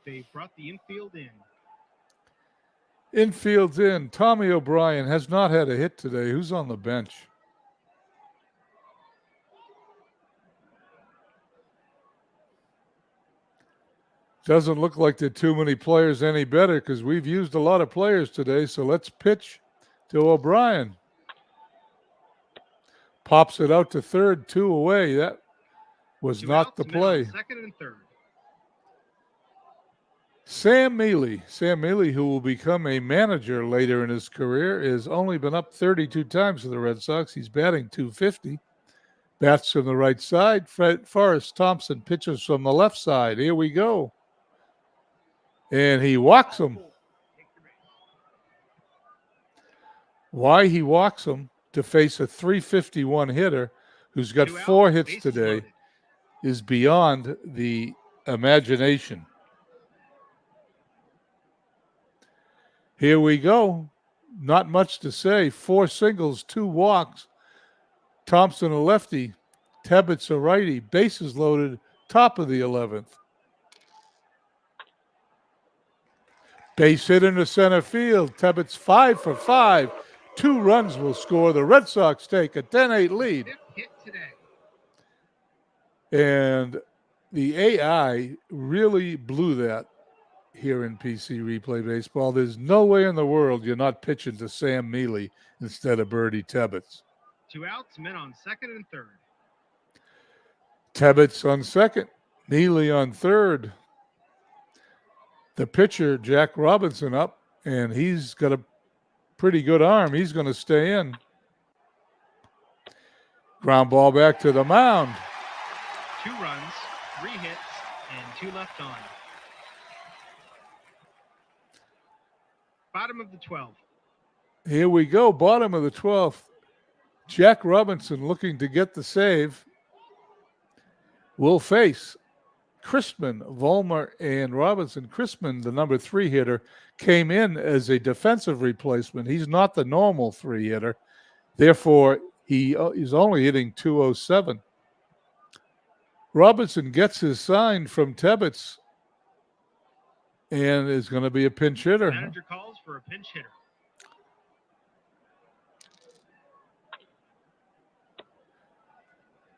They brought the infield in. Infield's in. Tommy O'Brien has not had a hit today. Who's on the bench? Doesn't look like there are too many players any better because we've used a lot of players today. So let's pitch to O'Brien. Pops it out to third, 2 away. That was not the play. Second and third. Sam Mealy, who will become a manager later in his career, has only been up 32 times for the Red Sox. He's batting .250. Bats from the right side. Forrest Thompson pitches from the left side. Here we go. And he walks him. Why he walks him? To face a .351 hitter who's got 4 hits today is beyond the imagination. Here we go. Not much to say. 4 singles, 2 walks. Thompson a lefty. Tebbett's a righty. Bases loaded. Top of the 11th. Base hit into center field. Tebbett's 5 for 5. 2 runs will score. The Red Sox take a 10-8 lead. Hit today. And the AI really blew that here in PC Replay Baseball. There's no way in the world you're not pitching to Sam Mealy instead of Birdie Tebbetts. 2 outs, men on second and third. Tebbetts on second. Mealy on third. The pitcher, Jack Robinson, up, and he's got a pretty good arm. He's going to stay in. Ground ball back to the mound. 2 runs, 3 hits, and 2 left on. Bottom of the 12th. Here we go, bottom of the 12th. Jack Robinson looking to get the save. Will face Christman, Vollmer, and Robinson. Christman, the number 3 hitter, came in as a defensive replacement. He's not the normal 3 hitter. Therefore, he is only hitting .207. Robinson gets his sign from Tebbetts and is going to be a pinch hitter. Manager calls for a pinch hitter.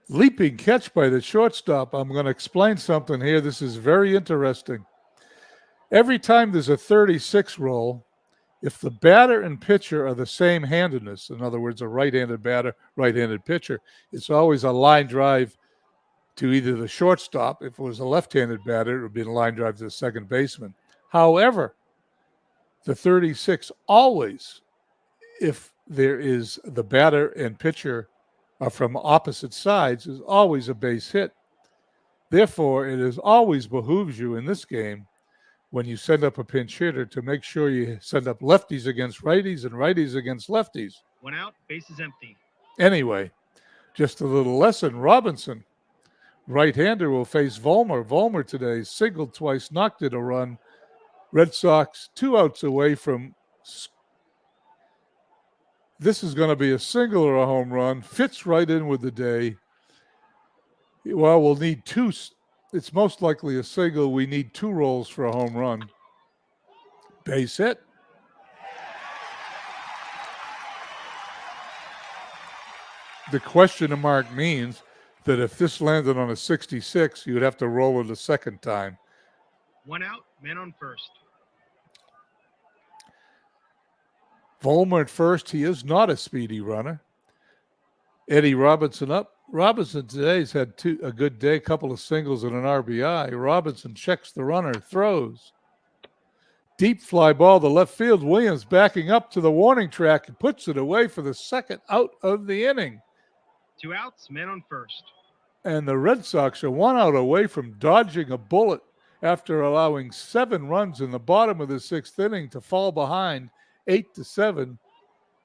Leaping catch by the shortstop. I'm going to explain something here. This is very interesting. Every time there's a 36 roll, if the batter and pitcher are the same handedness, in other words, a right-handed batter, right-handed pitcher, it's always a line drive to either the shortstop. If it was a left-handed batter, it would be a line drive to the second baseman. However, the 36 always, if there is the batter and pitcher are from opposite sides, is always a base hit. Therefore, it is always behooves you in this game when you send up a pinch hitter to make sure you send up lefties against righties and righties against lefties. 1 out, base is empty. Anyway, just a little lesson. Robinson, right-hander, will face Vollmer. Vollmer today singled twice, knocked it a run. Red Sox 2 outs away from. This is going to be a single or a home run. Fits right in with the day. Well, we'll need 2. It's most likely a single. We need 2 rolls for a home run. Base hit. The question mark means that if this landed on a 66, you'd have to roll it a second time. 1 out, man on first. Vollmer at first. He is not a speedy runner. Eddie Robinson up. Robinson today's had a good day, a couple of singles and an RBI. Robinson checks the runner, throws. Deep fly ball to left field. Williams backing up to the warning track and puts it away for the second out of the inning. 2 outs, men on first. And the Red Sox are 1 out away from dodging a bullet after allowing 7 runs in the bottom of the 6th inning to fall behind 8-7,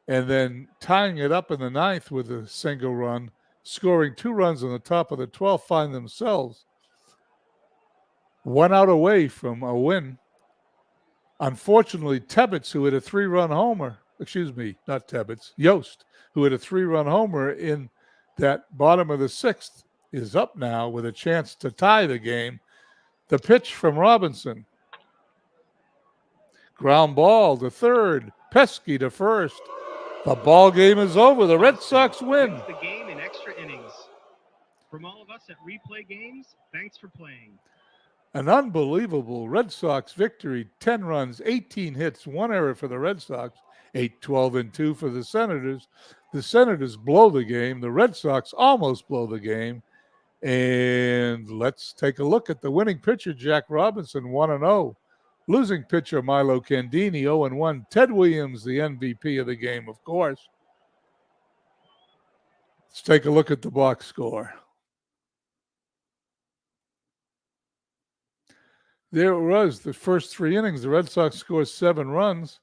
and then tying it up in the 9th with a single run, scoring 2 runs in the top of the 12th, find themselves 1 out away from a win. Unfortunately, Tebbets, who hit a 3-run homer, not Tebbets, Yost, who hit a 3-run homer in that bottom of the 6th, is up now with a chance to tie the game. The pitch from Robinson. Ground ball to third. Pesky to first. The ball game is over. The Red Sox win. Wins the game in extra innings. From all of us at Replay Games, thanks for playing. An unbelievable Red Sox victory. 10 runs, 18 hits, 1 error for the Red Sox. 8-12-2 for the Senators. The Senators blow the game. The Red Sox almost blow the game. And let's take a look at the winning pitcher, Jack Robinson, 1-0. Losing pitcher, Milo Candini, 0-1. Ted Williams, the MVP of the game, of course. Let's take a look at the box score. There it was, the first 3 innings. The Red Sox score 7 runs.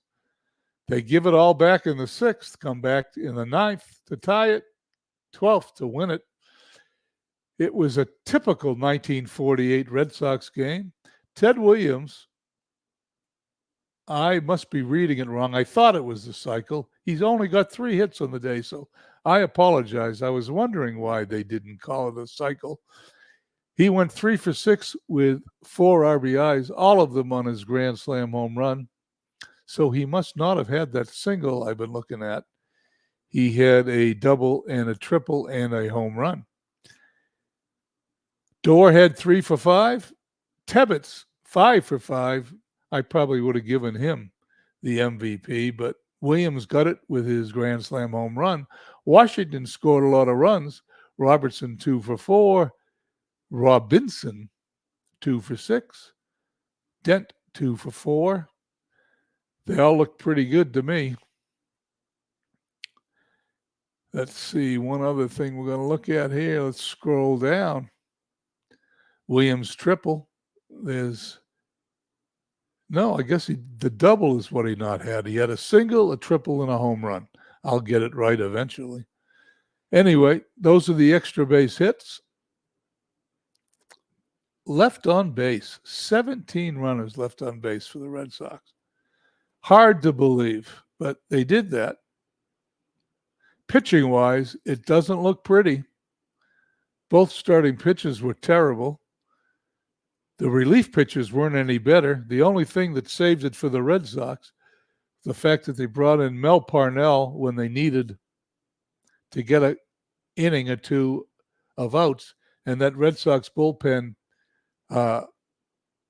They give it all back in the 6th, come back in the 9th to tie it, 12th to win it. It was a typical 1948 Red Sox game. Ted Williams, I must be reading it wrong. I thought it was the cycle. He's only got 3 hits on the day, so I apologize. I was wondering why they didn't call it a cycle. He went 3 for 6 with 4 RBIs, all of them on his grand slam home run. So he must not have had that single I've been looking at. He had a double and a triple and a home run. Dorr had 3 for 5. Tebbets, 5 for 5. I probably would have given him the MVP, but Williams got it with his grand slam home run. Washington scored a lot of runs. Robertson, 2 for 4. Robinson, 2 for 6. Dent, 2 for 4. They all look pretty good to me. Let's see, one other thing we're going to look at here. Let's scroll down. Williams triple. I guess the double is what he not had. He had a single, a triple, and a home run. I'll get it right eventually. Anyway, those are the extra base hits. Left on base, 17 runners left on base for the Red Sox. Hard to believe, but they did that. Pitching-wise, it doesn't look pretty. Both starting pitchers were terrible. The relief pitchers weren't any better. The only thing that saved it for the Red Sox, the fact that they brought in Mel Parnell when they needed to get an inning or 2 of outs, and that Red Sox bullpen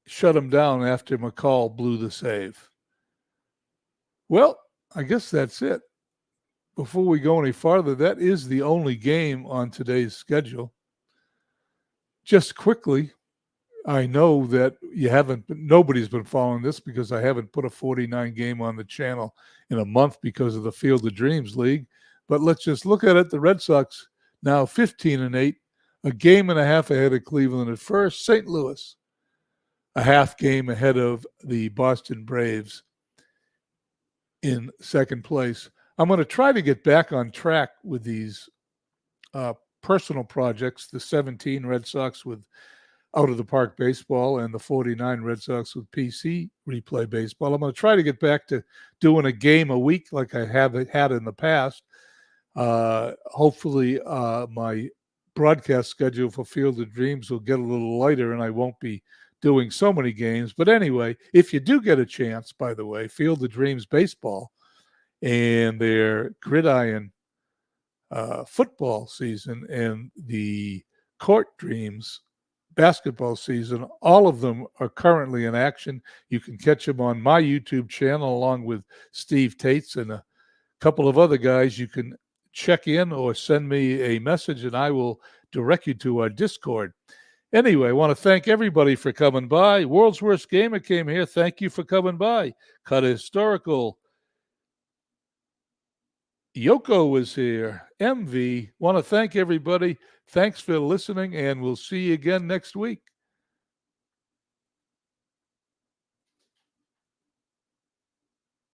shut him down after McCall blew the save. Well, I guess that's it. Before we go any farther, that is the only game on today's schedule. Just quickly, I know that nobody's been following this because I haven't put a 49 game on the channel in a month because of the Field of Dreams League. But let's just look at it. The Red Sox now 15-8, a game and a half ahead of Cleveland at first. St. Louis, a half game ahead of the Boston Braves in second place. I'm going to try to get back on track with these personal projects, the 17 Red Sox with Out of the Park Baseball and the 49 Red Sox with PC Replay Baseball. I'm going to try to get back to doing a game a week like I have had in the past. Hopefully my broadcast schedule for Field of Dreams will get a little lighter and I won't be doing so many games. But anyway, if you do get a chance, by the way, Field of Dreams Baseball and their gridiron football season and the Court Dreams basketball season, all of them are currently in action. You can catch them on my YouTube channel along with Steve Tates and a couple of other guys. You can check in or send me a message, and I will direct you to our Discord. Anyway, I want to thank everybody for coming by. World's Worst Gamer came here. Thank you for coming by. Cut Historical. Yoko was here. MV. Want to thank everybody. Thanks for listening, and we'll see you again next week.